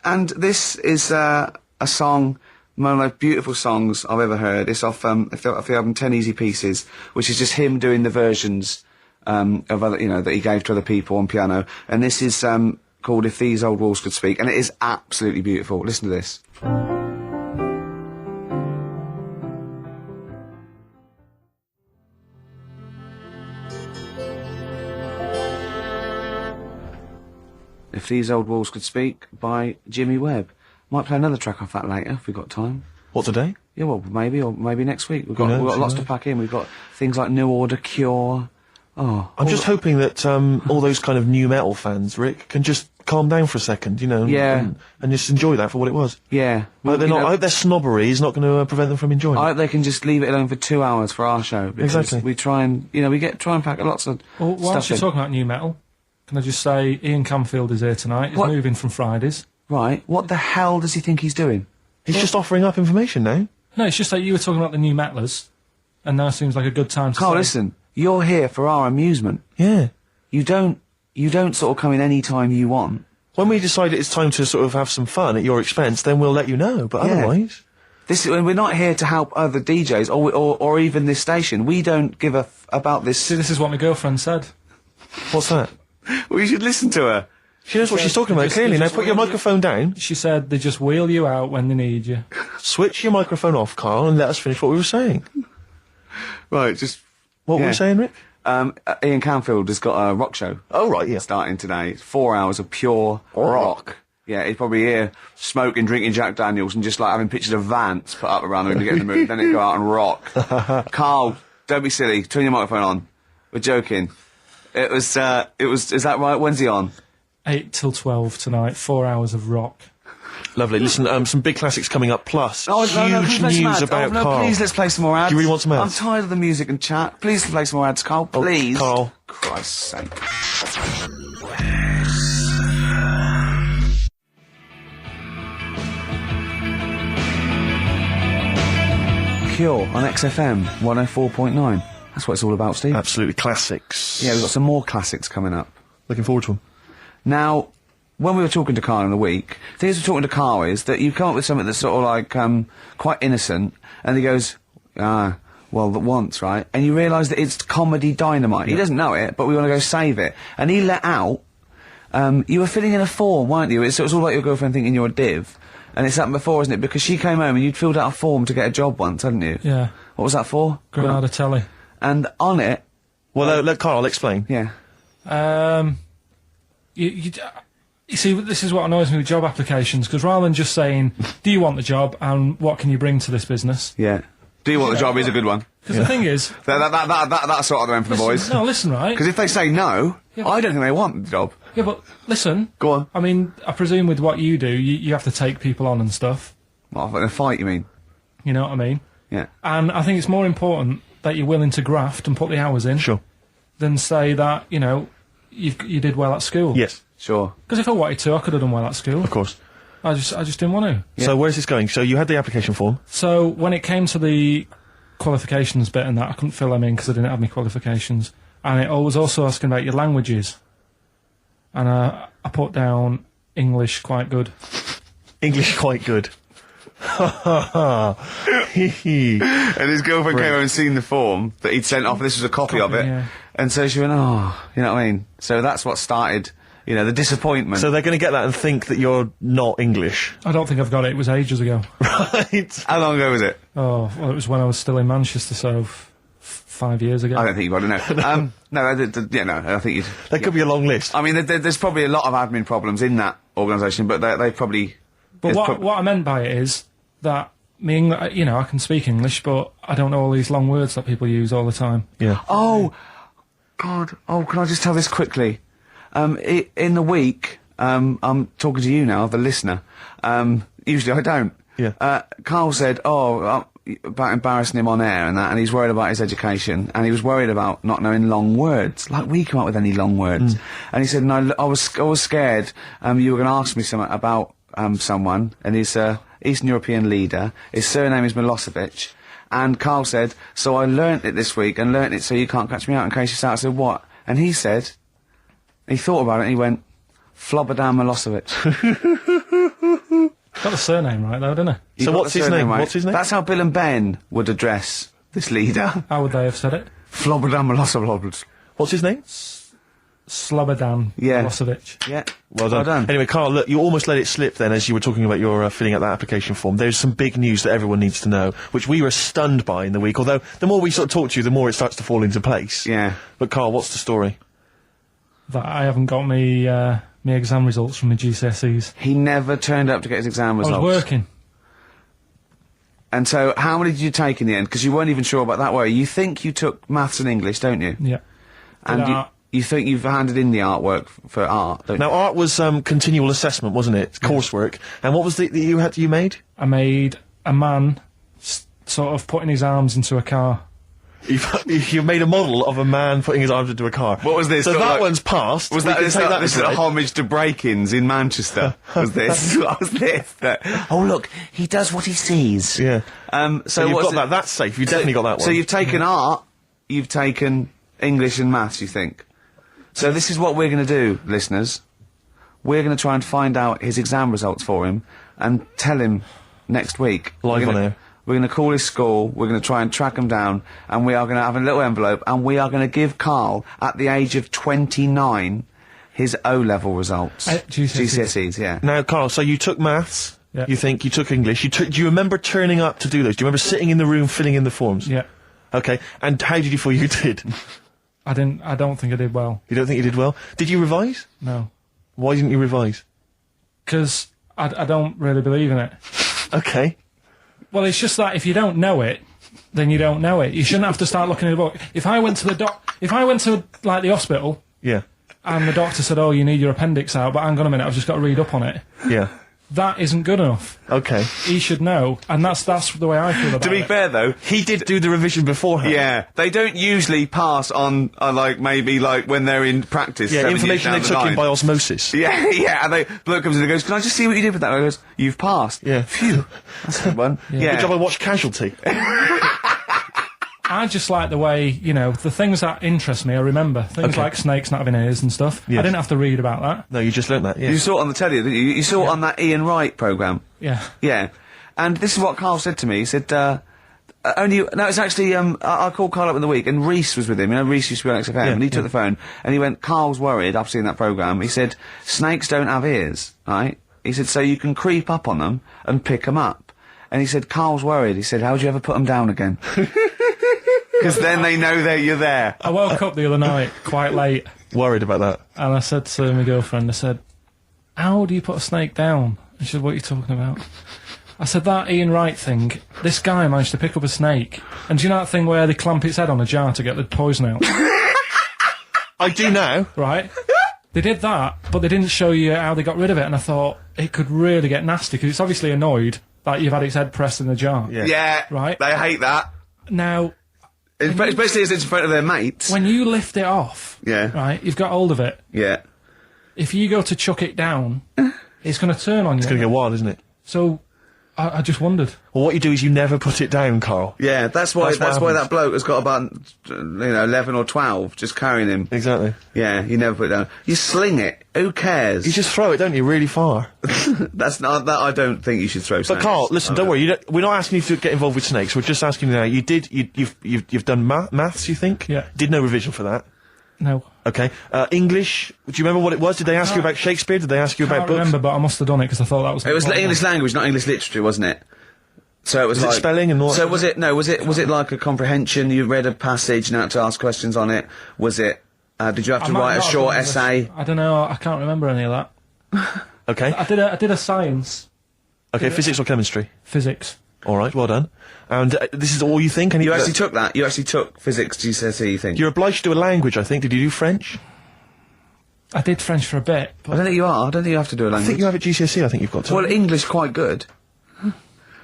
And this is a song. One of the most beautiful songs I've ever heard. It's off the album 10 Easy Pieces, which is just him doing the versions of other, that he gave to other people on piano. And this is called If These Old Walls Could Speak, and it is absolutely beautiful. Listen to this. If These Old Walls Could Speak by Jimmy Webb. Might play another track off that later if we've got time. What, today? Yeah, well, maybe, or maybe next week. We've Who got knows, lots who to pack in. We've got things like New Order, Cure. Oh, I'm just hoping that all those kind of new metal fans, Rick, can just calm down for a second, Yeah. and just enjoy that for what it was. yeah. But they're not, I hope their snobbery is not going to prevent them from enjoying I it. hope they can just leave it alone for 2 hours for our show. Because Exactly. we try and, try and pack lots of Well, whilst stuff you're in. talking about new metal, can I just say Ian Camfield is here tonight. He's What? moving from Fridays. Right, what the hell does he think he's doing? He's just offering up information now. No, it's just that you were talking about the new metalers, and now seems like a good time to Carl, say. listen, you're here for our amusement. Yeah. You don't sort of come in any time you want. When we decide it's time to sort of have some fun at your expense, then we'll let you know. But Yeah. otherwise... We're not here to help other DJs or even this station. We don't give a about this. See, this is what my girlfriend said. What's that? Well, you should listen to her. She knows what she's talking about, just- clearly. you Now just put your really- microphone down, She said they just wheel you out when they need you. switch your microphone off, Carl, and let us finish what we were saying. Right, just What were Yeah. we saying, Rick? Ian Canfield has got a rock show Oh, right, yeah. starting today. It's 4 hours of pure rock. Yeah, he's probably here smoking, drinking Jack Daniels and just like having pictures of Vance put up around him to get in the mood. Then he'd go out and rock. Carl, don't be silly. Turn your microphone on. We're joking. Is that right? When's he on? 8 till 12 tonight, 4 hours of rock. Lovely. Listen, some big classics coming up, plus No, huge please play some news ads. about no, Carl. please, let's play some more ads. Do you really want some ads? I'm tired of the music and chat. Please play some more ads, Carl. Oh, Please. Carl. Christ's sake. Cure on XFM 104.9. That's what it's all about, Steve. Absolutely classics. Yeah, we've got some more classics coming up. Looking forward to them. Now, when we were talking to Carl in the week, the thing we're talking to Carl is that you come up with something that's sort of like quite innocent, and he goes, well, that once, right? And you realise that it's comedy dynamite. He doesn't know it, but we want to go save it. And he let out, you were filling in a form, weren't you? It's all like your girlfriend thinking you're a div. And it's happened before, isn't it? Because she came home and you'd filled out a form to get a job once, hadn't you? Yeah. What was that for? Granada Telly. And on it, Well, let Carl explain. yeah. You see, this is what annoys me with job applications, because rather than just saying, do you want the job and what can you bring to this business? Yeah. Do you want the job is a good one. Because the thing is... That's sort of the one for the boys. No, listen, right? Because if they say no, Yeah. I don't think they want the job. Yeah, but listen. Go on. I mean, I presume with what you do, you have to take people on and stuff. What, in a fight, you mean? You know what I mean? Yeah. And I think it's more important that you're willing to graft and put the hours in Sure. than say that, you did well at school. Yes, Sure. Because if I wanted to, I could have done well at school. of course. I just didn't want to. So where's this going? So you had the application form. So when it came to the qualifications bit and that, I couldn't fill them in because I didn't have any qualifications. And it was also asking about your languages. And I put down English quite good. English quite good. And his girlfriend came over and seen the form that he'd sent off, and this was a copy of it. Yeah. And so she went, oh, you know what I mean? So that's what started, you know, the disappointment. So they're going to get that and think that you're not English. I don't think I've got it. It was ages ago. Right. How long ago was it? Oh, well, it was when I was still in Manchester, so 5 years ago. I don't think you've got to know. No, I think you'd... That could be a long list. I mean, there's probably a lot of admin problems in that organisation, but they probably... But what I meant by it is that you know, I can speak English, but I don't know all these long words that people use all the time. Yeah. Oh, God. Oh, can I just tell this quickly? In the week, I'm talking to you now, the listener. Usually I don't. Yeah. Carl said, about embarrassing him on air and that, and he's worried about his education, and he was worried about not knowing long words. Like, we come up with any long words. And he said, no, I was scared, you were going to ask me something about, someone, and he's Eastern European leader. His surname is Milosevic. And Carl said, so I learnt it this week, and learnt it so you can't catch me out in case you start. I said, what? And he said, he thought about it, and he went, Flobodan Milosevic. Got the surname right, though, didn't he? So what's his name? Right. What's his name? That's how Bill and Ben would address this leader. How would they have said it? Flobodan Milosevic. What's his name? Slobodan Yeah. Milosevic. Yeah. Well done. Anyway, Carl, look, you almost let it slip then as you were talking about your filling out that application form. There's some big news that everyone needs to know, which we were stunned by in the week, although the more we sort of talk to you, the more it starts to fall into place. Yeah. But Carl, what's the story? That I haven't got me exam results from my GCSEs. He never turned up to get his exam I results. was working. And so, how many did you take in the end? Because you weren't even sure about that, were you? You think you took maths and English, don't you? Yeah. And art. you think you've handed in the artwork for art, don't Now, art was continual assessment, wasn't it? Coursework. And what was it that you made? I made a man sort of putting his arms into a car. You made a model of a man putting his arms into a car. What was this? So Sort of that like- one's passed. Was We that can this, take that this is a aside. homage to break-ins in Manchester? Was this? What was this? Oh look, he does what he sees. Yeah. So you've what's got that. That's safe. You've definitely got that one. So you've taken art, you've taken English and maths, you think? So this is what we're going to do, listeners. We're going to try and find out his exam results for him and tell him next week. Live on air. We're going to call his school, we're going to try and track him down, and we are going to have a little envelope, and we are going to give Carl, at the age of 29, his O-level results. GCSEs, yeah. Now, Carl, so you took maths. Yeah. You think you took English. Do you remember turning up to do those? Do you remember sitting in the room filling in the forms? Yeah. Okay. And how did you feel you did? I don't think I did well. You don't think you did well? Did you revise? No. Why didn't you revise? Because I don't really believe in it. Okay. Well, it's just that if you don't know it, then you don't know it. You shouldn't have to start looking at a book. If I went to like the hospital, Yeah. and the doctor said, "Oh, you need your appendix out," but hang on a minute, I've just got to read up on it. Yeah. That isn't good enough. Okay. He should know, and that's the way I feel about it. To be fair, though, He did do the revision beforehand. yeah, they don't usually pass on, like, maybe, like, when they're in practice. Yeah, 7 years information they down the took in line. by osmosis. Yeah, yeah, and bloke comes in and goes, can I just see what you did with that? And I goes, you've passed. Yeah. Phew. That's a good one. Yeah. Good job I watched Casualty. I just like the way, you know, the things that interest me, I remember. Things Okay. like snakes not having ears and stuff. Yes. I didn't have to read about that. No, you just learnt that, yeah. You saw it on the telly, didn't you? You saw it on that Ian Wright programme. Yeah. Yeah. And this is what Carl said to me. He said, it's actually, I called Carl up in the week, and Reese was with him. You know, Reese used to be on XFM, Yeah, and he took yeah. the phone, and he went, Carl's worried, I've seen that programme. He said, snakes don't have ears, right? He said, so you can creep up on them and pick them up. And he said, Carl's worried. He said, how do you ever put them down again? Because then they know that you're there. I woke up the other night quite late, Worried about that. and I said to my girlfriend, I said, how do you put a snake down? And she said, what are you talking about? I said, that Ian Wright thing, this guy managed to pick up a snake. And do you know that thing where they clamp its head on a jar to get the poison out? I do now. Right? They did that, but they didn't show you how they got rid of it, and I thought, it could really get nasty, because it's obviously annoyed that you've had its head pressed in the jar. Yeah. Yeah. Right. They hate that. Now, Especially as it's in front of their mates. when you lift it off, Yeah. right, you've got hold of it. Yeah. If you go to chuck it down, it's going to turn on you. It's going to get wild, isn't it? So, I just wondered. Well, what you do is you never put it down, Carl. Yeah, that's why That's what that happens. bloke has got about 11 or 12 just carrying him. Exactly. Yeah, you never put it down. You sling it. Who cares? You just throw it, don't you, really far? That's not that. I don't think you should throw. But snakes. Carl, listen, don't worry. We're not asking you to get involved with snakes. We're just asking you now. You've done maths, you think? Yeah. Did no revision for that. No. Okay. English. Do you remember what it was? Did they ask you about Shakespeare? Did they ask you I about can't books? remember, but I must have done it because I thought that was... It was English language, not English literature, wasn't it? So it was Was it like spelling and all that So sort was of it? No, was it like a comprehension? You read a passage and had to ask questions on it. Was it? Did you have I to might write a not have short done essay? I don't know. I can't remember any of that. Okay. I did a science, Okay, physics or chemistry? physics. All right, well done. And this is all you think? You actually took that. You actually took physics GCSE. You think? You're obliged to do a language, I think. Did you do French? I did French for a bit. I But don't think you are. I don't think you have to do a I language. think you have at GCSE, I think you've got to. Well, English quite good.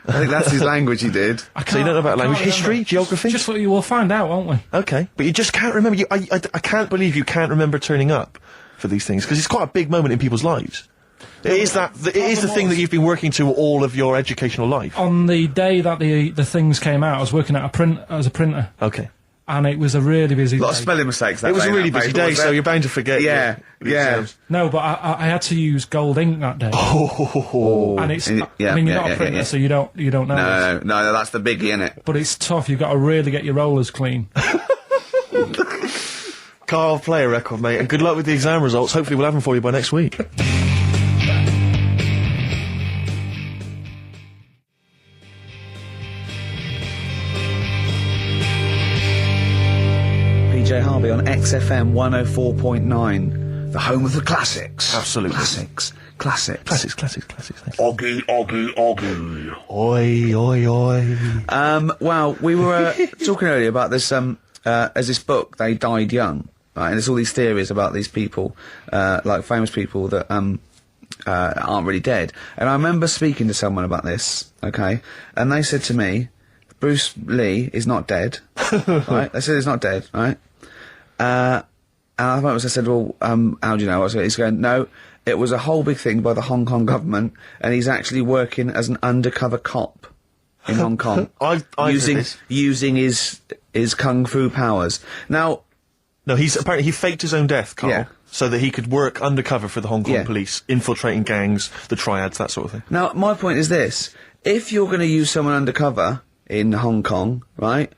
I think that's his language he did. I So you don't know about I can't language? History? remember. Geography? Just what you will find out, won't we? Okay, but you just can't remember. I can't believe you can't remember turning up for these things, because it's quite a big moment in people's lives. It is the thing that you've been working to all of your educational life. On the day that the things came out, I was working at as a printer, Okay. and it was a really busy A lot day. of spelling mistakes. That It was day a in really that busy paper, day, was so it? you're bound to forget. Yeah, your yeah. exams. No, but I had to use gold ink that day, and it's. And I mean, you're yeah, not yeah, a printer, yeah. so you don't know. this. No, that's the biggie, innit? But it's tough. You've got to really get your rollers clean. Carl, play a record, mate, and good luck with the exam results. Hopefully we'll have them for you by next week. PJ Harvey on XFM 104.9, the home of the classics. Absolutely. Classics. Classics. Oggy. Oi, oi, oi. Well, we were talking earlier about this, as this book, They Died Young, right? And there's all these theories about these people, like famous people that, aren't really dead. And I remember speaking to someone about this, okay? And they said to me, Bruce Lee is not dead, right? They said he's not dead, right? And I said, well, how do you know? He's going, no, it was a whole big thing by the Hong Kong government, and he's actually working as an undercover cop in Hong Kong, I've heard this. using his kung fu powers. Now, No, apparently he faked his own death, Carl, Yeah. so that he could work undercover for the Hong Kong Yeah. police, infiltrating gangs, the triads, that sort of thing. Now, my point is this. If you're going to use someone undercover in Hong Kong, right,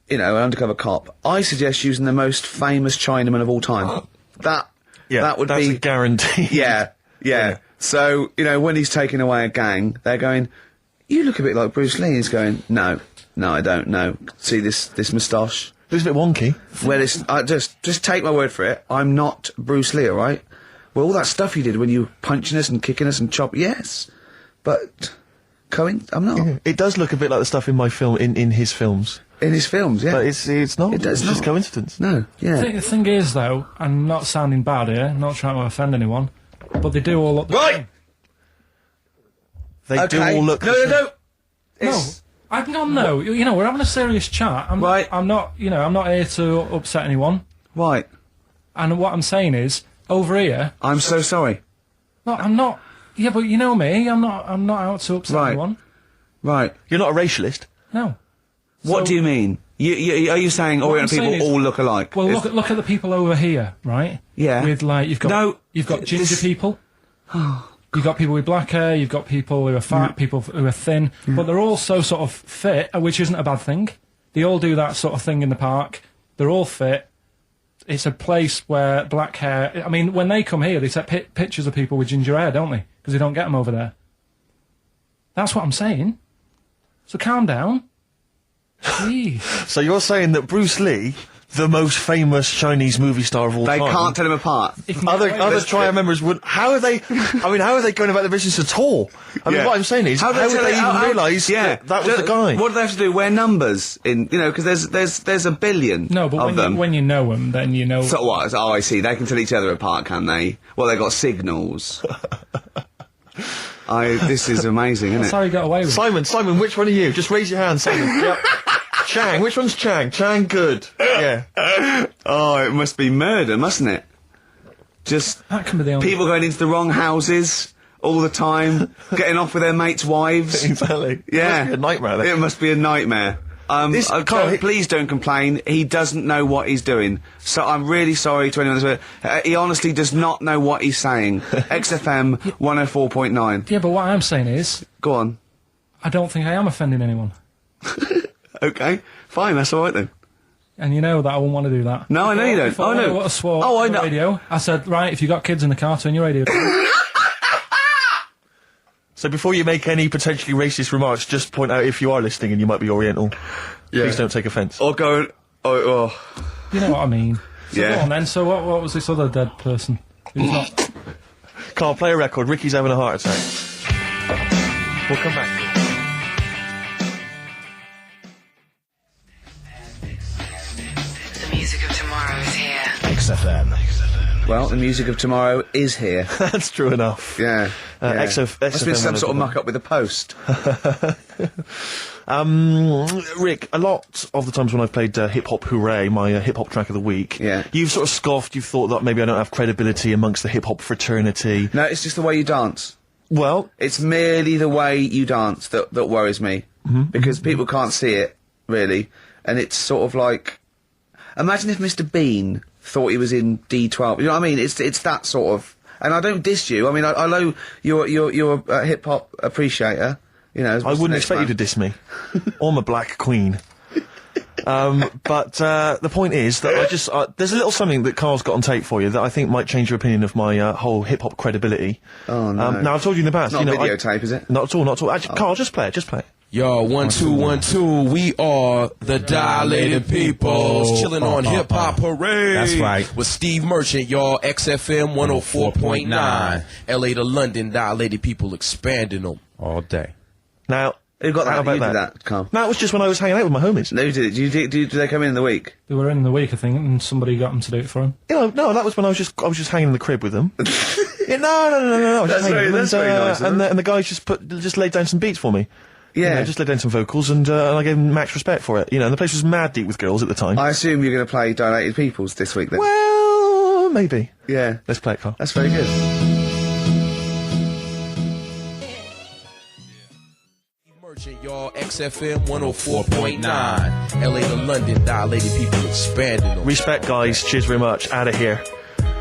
you know, an undercover cop, I suggest using the most famous Chinaman of all time. That would that's be... a guarantee. Yeah. So, you know, when he's taking away a gang, they're going, you look a bit like Bruce Lee. He's going, no, I don't know. See this moustache? It was a bit wonky. Well, just take my word for it. I'm not Bruce Lee, all right? Well, all that stuff you did when you were punching us and kicking us and yes, but I'm not. It does look a bit like the stuff in my film, in his films. In his films, yeah. But it's not. It does It's just not. coincidence. No, yeah. The thing is, though, I'm not sounding bad here, not trying to offend anyone, but they do all look the Right! same. They do all look. No. No, I'm not. No, you know, we're having a serious chat. Right. I'm not. You know, I'm not here to upset anyone. Right. And what I'm saying is, over here, I'm so sorry. no, I'm not. Yeah, but you know me. I'm not out to upset Right. anyone. Right. You're not a racialist. No. What do you mean? Are you saying What I'm Orient people saying is- all look alike? Well, Is- look at the people over here, right? Yeah. With like you've got ginger this- people. You've got people with black hair. You've got people who are fat. People who are thin. But they're all so sort of fit, which isn't a bad thing. They all do that sort of thing in the park. They're all fit. It's a place where black hair. I mean, when they come here, they take pictures of people with ginger hair, don't they? Because they don't get them over there. That's what I'm saying. So calm down. Jeez. So you're saying that Bruce Lee, the most famous Chinese movie star of all They time, can't tell him apart. other triad members would. How are they? I mean, how are they going about the business at all? I mean, Yeah. what I'm saying is, how would they even realise that was the guy? What do they have to do? Wear numbers in, you know, because there's a billion No, but of them. when you know them, then you know. So what? Oh, I see. They can tell each other apart, can they? Well, they got signals. This is amazing, isn't That's it? how he got away with it. Simon, which one are you? Just raise your hand, Simon. Yep. Chang, which one's Chang? Chang, good. Yeah. Oh, it must be murder, mustn't it? Just That can be the only. people going into the wrong houses, all the time, getting off with their mates' wives. Exactly. Yeah. It must be a nightmare, then. It must be a nightmare. Please don't complain. He doesn't know what he's doing. So I'm really sorry to anyone that's... he honestly does not know what he's saying. XFM 104.9. Yeah, but what I'm saying is... Go on. I don't think I am offending anyone. Okay, fine, that's alright then. And you know that I wouldn't want to do that. No, I know you don't. Before I know. I would have swore Oh, I on the know. radio. I said, right, if you got kids in the car, turn your radio down. So before you make any potentially racist remarks, just point out if you are listening and you might be Oriental. Yeah. Please don't take offence. Or go... Oh. You know what I mean. So Yeah. go on then, so what was this other dead person? Who's not... Carl, play a record. Ricky's having a heart attack. We'll come back. The music of tomorrow is here. XFM. Well, the music of tomorrow is here. That's true enough. Yeah. Must Must be some sort of muck-up with the post. Rick, a lot of the times when I've played Hip Hop Hooray, my hip hop track of the week, Yeah. you've sort of scoffed, you've thought that maybe I don't have credibility amongst the hip hop fraternity. No, it's just the way you dance. Well, It's merely the way you dance that worries me. Because people can't see it, really. And it's sort of like... Imagine if Mr. Bean thought he was in D12. You know what I mean? It's that sort of... And I don't diss you. I mean, I know you're a hip-hop appreciator. You know, I wouldn't expect you to diss me. I'm a black queen. But the point is that I just... there's a little something that Carl's got on tape for you that I think might change your opinion of my whole hip-hop credibility. Oh, no. Now, I've told you in the past... Not you a know, videotape, is it? Not at all, not at all. Actually, Carl, just play it, just play it. Yo, 1 2 1 2. We are the Dilated Peoples, chilling on Hip Hop Parade. That's right. With Steve Merchant, y'all. XFM 104.9. LA to London, Dilated People expanding them all day. Now, Who got that? how about You did that? that, Carl. No, it was just when I was hanging out with my homies. No, you did it. Do they come in the week? They were in the week, I think, and somebody got them to do it for him. You know, no, that was when I was just hanging in the crib with them. Yeah, no. I was just hanging with them, That's very nice, isn't it? and the guys just laid down some beats for me. Yeah. You know, just laid down some vocals, and I gave them max respect for it. You know, and the place was mad deep with girls at the time. I assume you're going to play Dilated Peoples this week, then? Well, maybe. Yeah. Let's play it, Carl. That's very good. Merchant, y'all. XFM 104.9. LA to London, Dilated People expanding them. Respect, guys. Cheers very much. Out of here.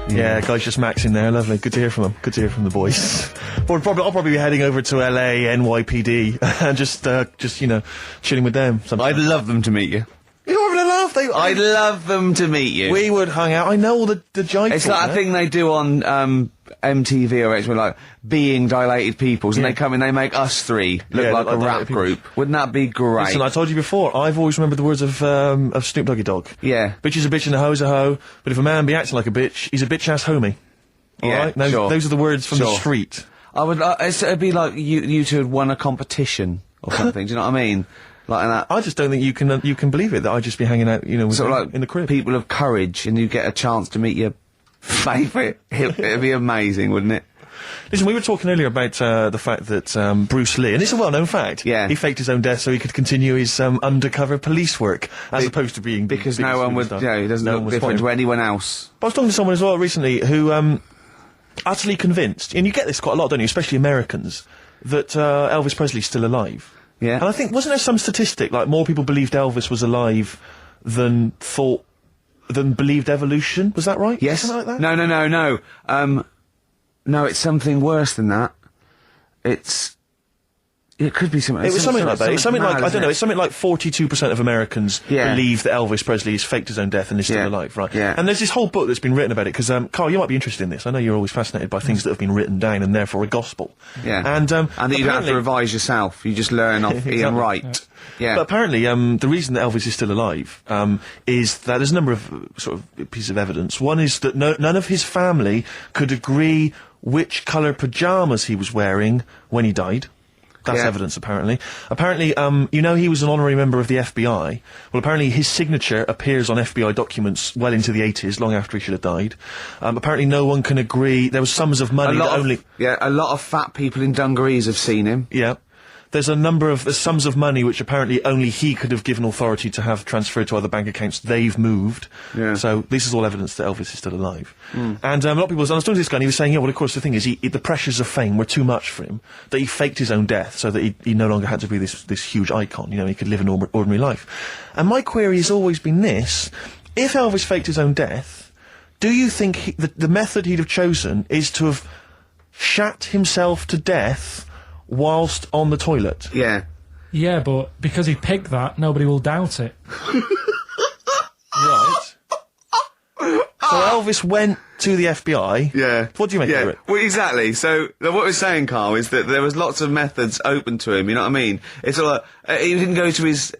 Yeah, guys, just maxing there. Lovely. Good to hear from them. Good to hear from the boys. I'll probably be heading over to LA, NYPD, and just you know, chilling with them. I'd love them to meet you. You're having a laugh. I'd love them to meet you. We would hang out. I know all the jive. It's like a thing they do on MTV or actually like Being Dilated Peoples, and Yeah. they come in, they make us three look Yeah, like look a like rap Dilated Peoples. group. Wouldn't that be great? Listen, I told you before, I've always remembered the words of Snoop Doggy Dogg. Yeah. Bitch is a bitch and a hoe's a hoe, but if a man be acting like a bitch, he's a bitch-ass homie. Yeah, Alright? Now, sure. those are the words from the Sure. street. I would. It'd be like you two had won a competition or something. Do you know what I mean? Like that. I just don't think you can believe it, that I'd just be hanging out, you know, with Sort them of like in the crib. people of courage, and you get a chance to meet your favourite. It'd be amazing, wouldn't it? Listen, we were talking earlier about the fact that Bruce Lee, and it's a well-known fact, Yeah. he faked his own death so he could continue his undercover police work, as opposed to being... Because the no biggest one would. superstar. You know, he doesn't No one look was different following. to anyone else. But I was talking to someone as well recently who, utterly convinced, and you get this quite a lot, don't you, especially Americans, that Elvis Presley's still alive. Yeah. And I think, wasn't there some statistic, like more people believed Elvis was alive than believed evolution? Was that right? Yes. Something like that? No. No, it's something worse than that. It could be something. It was something like that. It's something like, I don't know, it's It's something like 42% of Americans Yeah. believe that Elvis Presley has faked his own death and is still Yeah. alive, right? Yeah. And there's this whole book that's been written about it, because, Carl, you might be interested in this. I know you're always fascinated by things that have been written down and therefore a gospel. Yeah. And that that you don't have to apparently- revise yourself. You just learn off Ian Exactly. Wright. Yeah. But apparently, the reason that Elvis is still alive is that there's a number of sort of pieces of evidence. One is that none of his family could agree which colour pyjamas he was wearing when he died. That's Yeah. evidence, apparently. Apparently, you know, he was an honorary member of the FBI. Well, apparently his signature appears on FBI documents well into the 80s, long after he should have died. Apparently no one can agree. There was sums of money that only... a lot of fat people in dungarees have seen him. Yeah. there's sums of money which apparently only he could have given authority to have transferred to other bank accounts. They've moved. Yeah. So this is all evidence that Elvis is still alive. And a lot of people, I was talking to this guy and he was saying, yeah, well, of course, the thing is, the pressures of fame were too much for him, that he faked his own death so that he no longer had to be this huge icon. You know, he could live an ordinary life. And my query has always been this: if Elvis faked his own death, do you think the method he'd have chosen is to have shat himself to death whilst on the toilet? Yeah. Yeah, but because he picked that, nobody will doubt it. Right. So Elvis went to the FBI. Yeah. What do you make of it? Well, exactly. So what we're saying, Carl, is that there was lots of methods open to him. You know what I mean? It's all like, he didn't go to his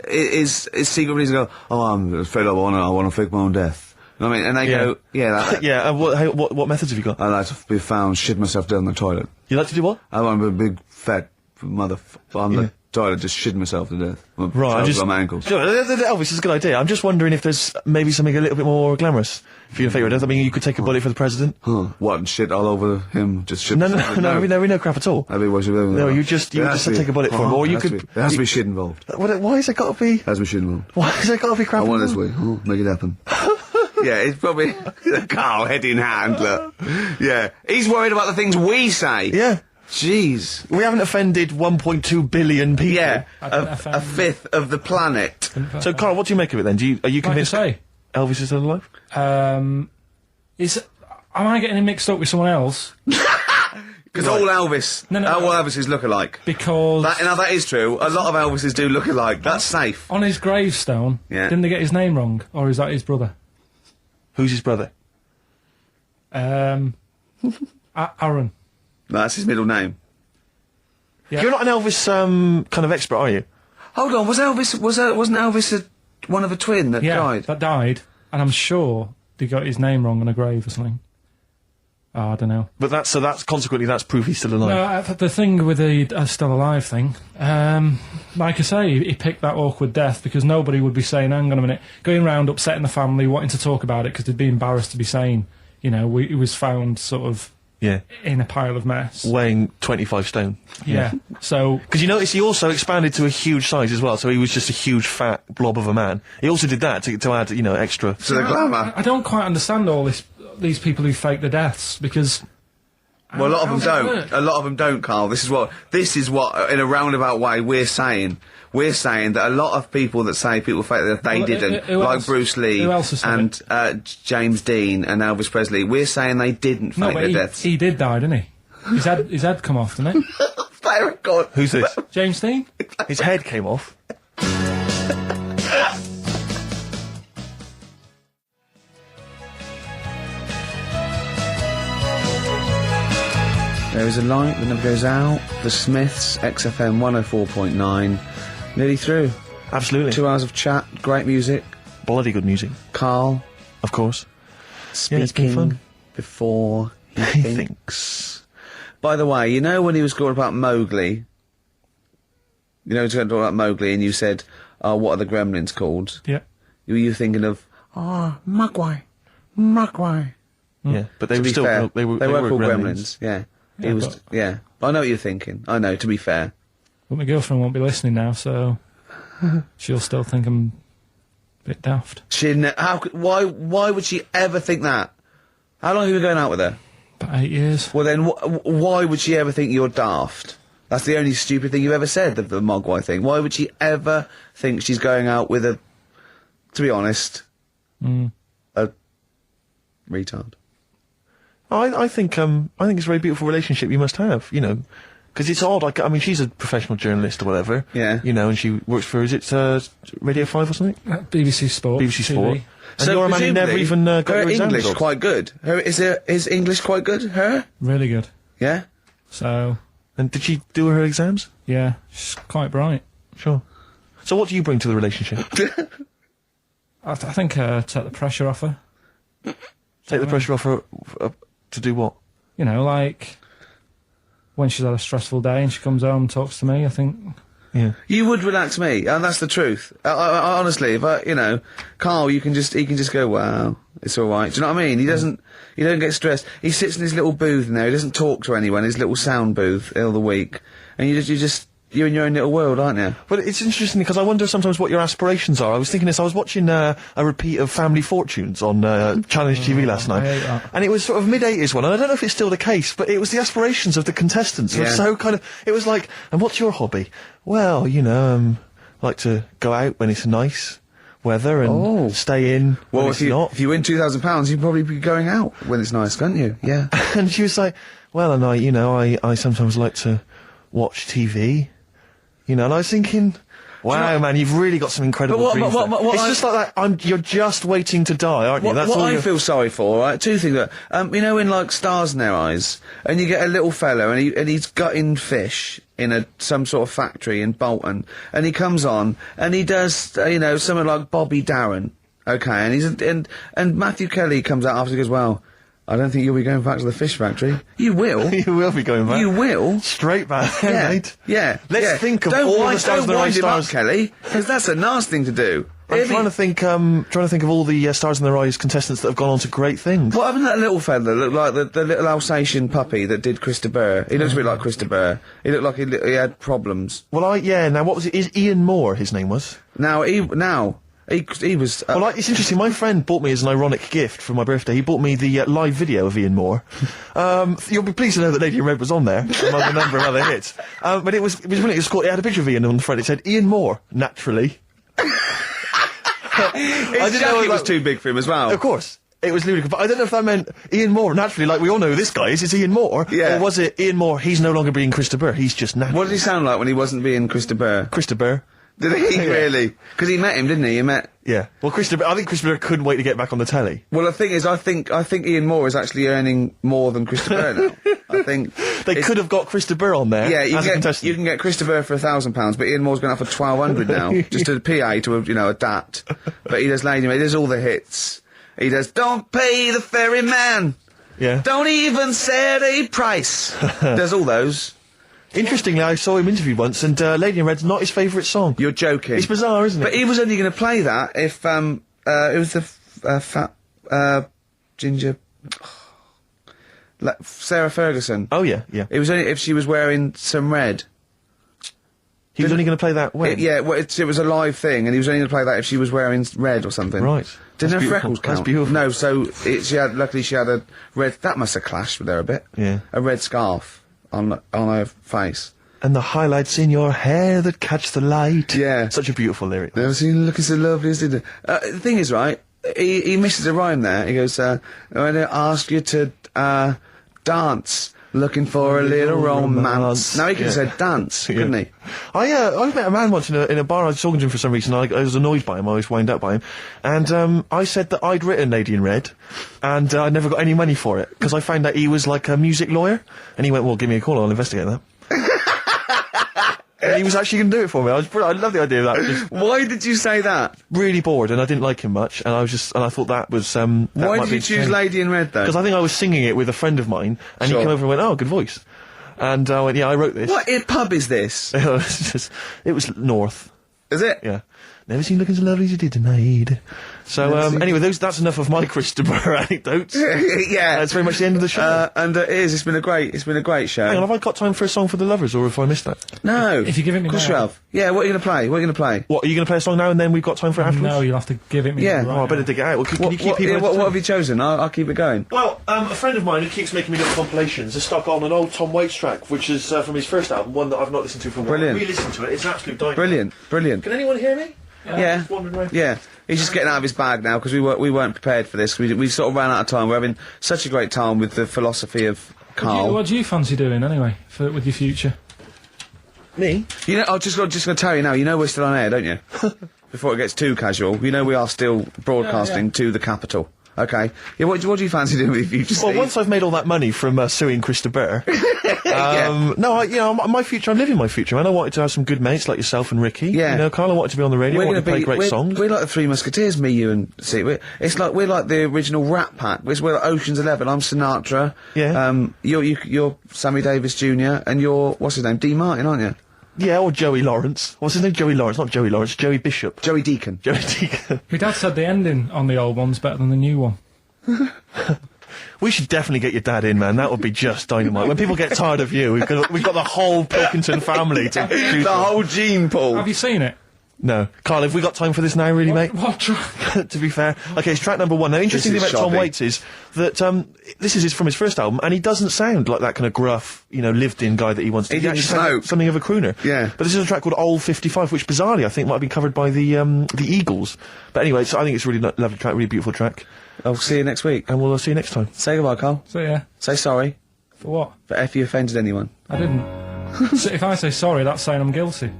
secret reason and go, oh, I'm afraid I want to fake my own death. You know what I mean? And they go, yeah, that, yeah. What methods have you got? I like to be found shit myself down the toilet. You like to do what? I want to be a big fat on the toilet, just shitting myself to death. Right, on my ankles. Elvis is a good idea. I'm just wondering if there's maybe something a little bit more glamorous for your favourite death. I mean, you could take a bullet for the president. What, and shit all over him? Just shit? No, we know crap at all. No, you just take a bullet for him, or you could. There has to be shit involved. Why has there got to be? There has to be shit involved. Why has there got to be crap? I want it this way. Make it happen. Yeah, it's probably Carl, head in hand, look. Yeah, he's worried about the things we say. Yeah. Jeez. We haven't offended 1.2 billion people. Yeah, a fifth of the planet. So, Carl, what do you make of it then? Are you convinced Elvis is still alive? Am I getting him mixed up with someone else? Because all Elvis, all Elvises look alike. Because that is true. A lot of Elvises do look alike. That's safe. On his gravestone, didn't they get his name wrong, or is that his brother? Who's his brother? Aaron. No, that's his middle name. Yeah. You're not an Elvis kind of expert, are you? Hold on, wasn't Elvis one of a twin that died? That died, and I'm sure they got his name wrong on a grave or something. Oh, I don't know. But that's proof he's still alive. No, the thing with the still alive thing, like I say, he picked that awkward death because nobody would be saying, hang on a minute, going round upsetting the family, wanting to talk about it because they'd be embarrassed to be saying, you know, he was found sort of in a pile of mess. Weighing 25 stone. Yeah. So... Because you notice he also expanded to a huge size as well, so he was just a huge fat blob of a man. He also did that to add, you know, extra... To the glamour. I don't quite understand all these people who fake their deaths, because... Well, a lot of them don't. A lot of them don't, Carl. This is what, in a roundabout way, we're saying. We're saying that a lot of people that say people fake their death, they didn't. Like Bruce Lee and James Dean and Elvis Presley. We're saying they didn't fake their deaths. He did die, didn't he? His head come off, didn't it? Thank God. Who's this? James Dean? His head came off. There is a light that never goes out. The Smiths, XFM 104.9. Nearly through. Absolutely. 2 hours of chat, great music. Bloody good music. Carl. Of course. Speaking before he thinks. By the way, you know when he was talking about Mowgli? You know he was talking about Mowgli and you said, what are the gremlins called? Yeah. Were you thinking of, Mogwai. Yeah, but they were still... Fair, they were called gremlins. Yeah. Yeah, I know what you're thinking. I know, to be fair. But my girlfriend won't be listening now, so she'll still think I'm a bit daft. Why would she ever think that? How long have you been going out with her? About 8 years. Well then, why would she ever think you're daft? That's the only stupid thing you've ever said, the Mogwai thing. Why would she ever think she's going out with a, to be honest, a retard? I think it's a very beautiful relationship you must have, you know, because it's odd. Like, I mean, she's a professional journalist or whatever. Yeah. You know, and she works for, is it Radio 5 or something? BBC Sport. BBC Sport. TV. And so you're a man who never even got your exam English results. quite good. Is English quite good? Her? Really good. Yeah. So. And did she do her exams? Yeah, she's quite bright. Sure. So what do you bring to the relationship? I think take the pressure off her. Take the pressure off her to do what? You know, like when she's had a stressful day and she comes home and talks to me, I think... Yeah. You would relax me, and that's the truth. I honestly, if I, you know, Carl, he can just go, wow, it's all right. Do you know what I mean? He don't get stressed. He sits in his little booth now. He doesn't talk to anyone. His little sound booth all the week, and you just you're in your own little world, aren't you? But it's interesting because I wonder sometimes what your aspirations are. I was thinking this. I was watching a repeat of Family Fortunes on Challenge TV last night, and it was sort of mid-80s one. And I don't know if it's still the case, but it was the aspirations of the contestants. Were so kind of. It was like, and what's your hobby? Well, you know, I like to go out when it's nice weather and stay in when it's not. If you win £2,000, you'd probably be going out when it's nice, can't you? Yeah. And she was like, well, and I sometimes like to watch TV. You know, and I was thinking, wow, man, you've really got some incredible dreams. It's just like that. You're just waiting to die, aren't you? That's what all I feel sorry for, right? Two things. You know, in like Stars in Their Eyes, and you get a little fellow, and he's gutting fish in some sort of factory in Bolton, and he comes on, and he does, you know, something like Bobby Darin, okay, and Matthew Kelly comes out after and goes, well, I don't think you'll be going back to the fish factory. You will. You will be going back. You will. Straight back, mate. Yeah. Let's think of all the Stars in Their Eyes stars. Don't wind him up, Kelly, because that's a nasty thing to do. I'm trying to think of all the Stars in Their Eyes contestants that have gone on to great things. What happened to that little fella that looked like the little Alsatian puppy that did Chris de Burgh? He looks a bit like Chris de Burgh. He looked like he had problems. Well, now what was it? Is Ian Moore his name was? He was... well, it's interesting. My friend bought me as an ironic gift for my birthday. He bought me the live video of Ian Moore. You'll be pleased to know that Lady in Red was on there, among a number of other hits. But it was brilliant. It had a picture of Ian on the front. It said, Ian Moore, naturally. I didn't know it was too big for him as well. Of course. It was ludicrous, but I don't know if that meant Ian Moore, naturally, like we all know who this guy is, it's Ian Moore. Yeah. Or was it Ian Moore, he's no longer being Chris de Burgh, he's just natural. What did he sound like when he wasn't being Chris de Burgh? Chris de Burgh. Did he really? Because he met him, didn't he? Yeah. Well, I think Chris de Burgh couldn't wait to get back on the telly. Well, the thing is, I think Ian Moore is actually earning more than Chris de Burgh now. I think they could have got Chris de Burgh on there. Yeah, you can get Chris de Burgh for £1,000, but Ian Moore's going up for £1,200 now, just a PA to a DAT. But he does Lady, he does all the hits. He does Don't Pay the Ferryman. Yeah. Don't even set a price. Does all those. Interestingly, I saw him interviewed once, and Lady in Red's not his favourite song. You're joking. It's bizarre, isn't it? But he was only going to play that if it was the fat ginger Sarah Ferguson. Oh yeah. It was only if she was wearing some red. He was only going to play that when? It was a live thing, and he was only going to play that if she was wearing red or something. Right. Didn't her freckles count? That's beautiful. No, luckily she had a red... That must have clashed with her a bit. Yeah. A red scarf on her face. And the highlights in your hair that catch the light. Yeah. Such a beautiful lyric. Never seen you looking so lovely as did it. The thing is, right, he misses a rhyme there. He goes, I'm going to ask you to dance... Looking for a little romance. Now he could have said dance, couldn't he? I met a man once in a bar. I was talking to him for some reason. I was annoyed by him. I was wound up by him, and I said that I'd written Lady in Red, and I never got any money for it because I found out he was like a music lawyer, and he went, "Well, give me a call. I'll investigate that." And he was actually going to do it for me. I love the idea of that. Why did you say that? Really bored, and I didn't like him much, and I thought that was Why did you choose Lady in Red though? Because I think I was singing it with a friend of mine, and he came over and went, "Oh, good voice," and I went, "Yeah, I wrote this." What pub is this? It was North. Is it? Yeah. Never seen looking so lovely as you did tonight. So, anyway, that's enough of my Chris de Burgh anecdotes. Yeah. That's very much the end of the show. And it is. It's been a great show. Hang on, have I got time for a song for the lovers, or have I missed that? No. If you give it me now. Of course you have. Yeah, what are you going to play? What are you going to play? What, are you going to play a song now and then we've got time for it afterwards? No, you'll have to give it me Yeah. right I better dig it out. Well, can you keep people what have you chosen? I'll keep it going. Well, a friend of mine who keeps making me little compilations has stuck on an old Tom Waits track, which is from his first album, one that I've not listened to for a while. Brilliant. Re-listened to it. It's an absolute dynamite. Brilliant. Can anyone hear me? Yeah. Yeah. He's just getting out of his bag now because we weren't prepared for this. We sort of ran out of time. We're having such a great time with the philosophy of Carl. What do you fancy doing anyway with your future? Me? You know, I'm just going to tell you now. You know we're still on air, don't you? Before it gets too casual, you know we are still broadcasting to the capital. Okay. Yeah. What do you fancy doing with your future? Well, Steve? once I've made all that money from suing Chris de Burgh, my future. I'm living my future, man. I wanted to have some good mates like yourself and Ricky. Yeah. You know, Carl. I wanted to be on the radio. I wanted to play great songs. We're like the Three Musketeers, me, you, and see. We're like the original Rat Pack. We're like Ocean's 11. I'm Sinatra. Yeah. You're Sammy Davis Jr. and you're what's his name? D. Martin, aren't you? Yeah, or Joey Lawrence. What's his name? Joey Lawrence, not Joey Lawrence. Joey Bishop. Joey Deacon. Joey Deacon. My dad said the ending on the old one's better than the new one. We should definitely get your dad in, man. That would be just dynamite. When people get tired of you, we've got the whole Pilkington family to shoot. The whole gene pool. Have you seen it? No. Carl, have we got time for this now, really, mate? What track? To be fair. Okay, it's track number 1. Now, interesting thing This about is Tom shoddy. Waits is that this is from his first album, and he doesn't sound like that kind of gruff, lived-in guy that he wants to be. He didn't actually sounds smoke. something of a crooner. Yeah. But this is a track called Old 55, which bizarrely I think might have been covered by the Eagles. But anyway, so I think it's a really lovely track, really beautiful track. I'll see you next week. And we'll see you next time. Say goodbye, Carl. So yeah. Say sorry For what? for if you offended anyone. I didn't. So if I say sorry, that's saying I'm guilty.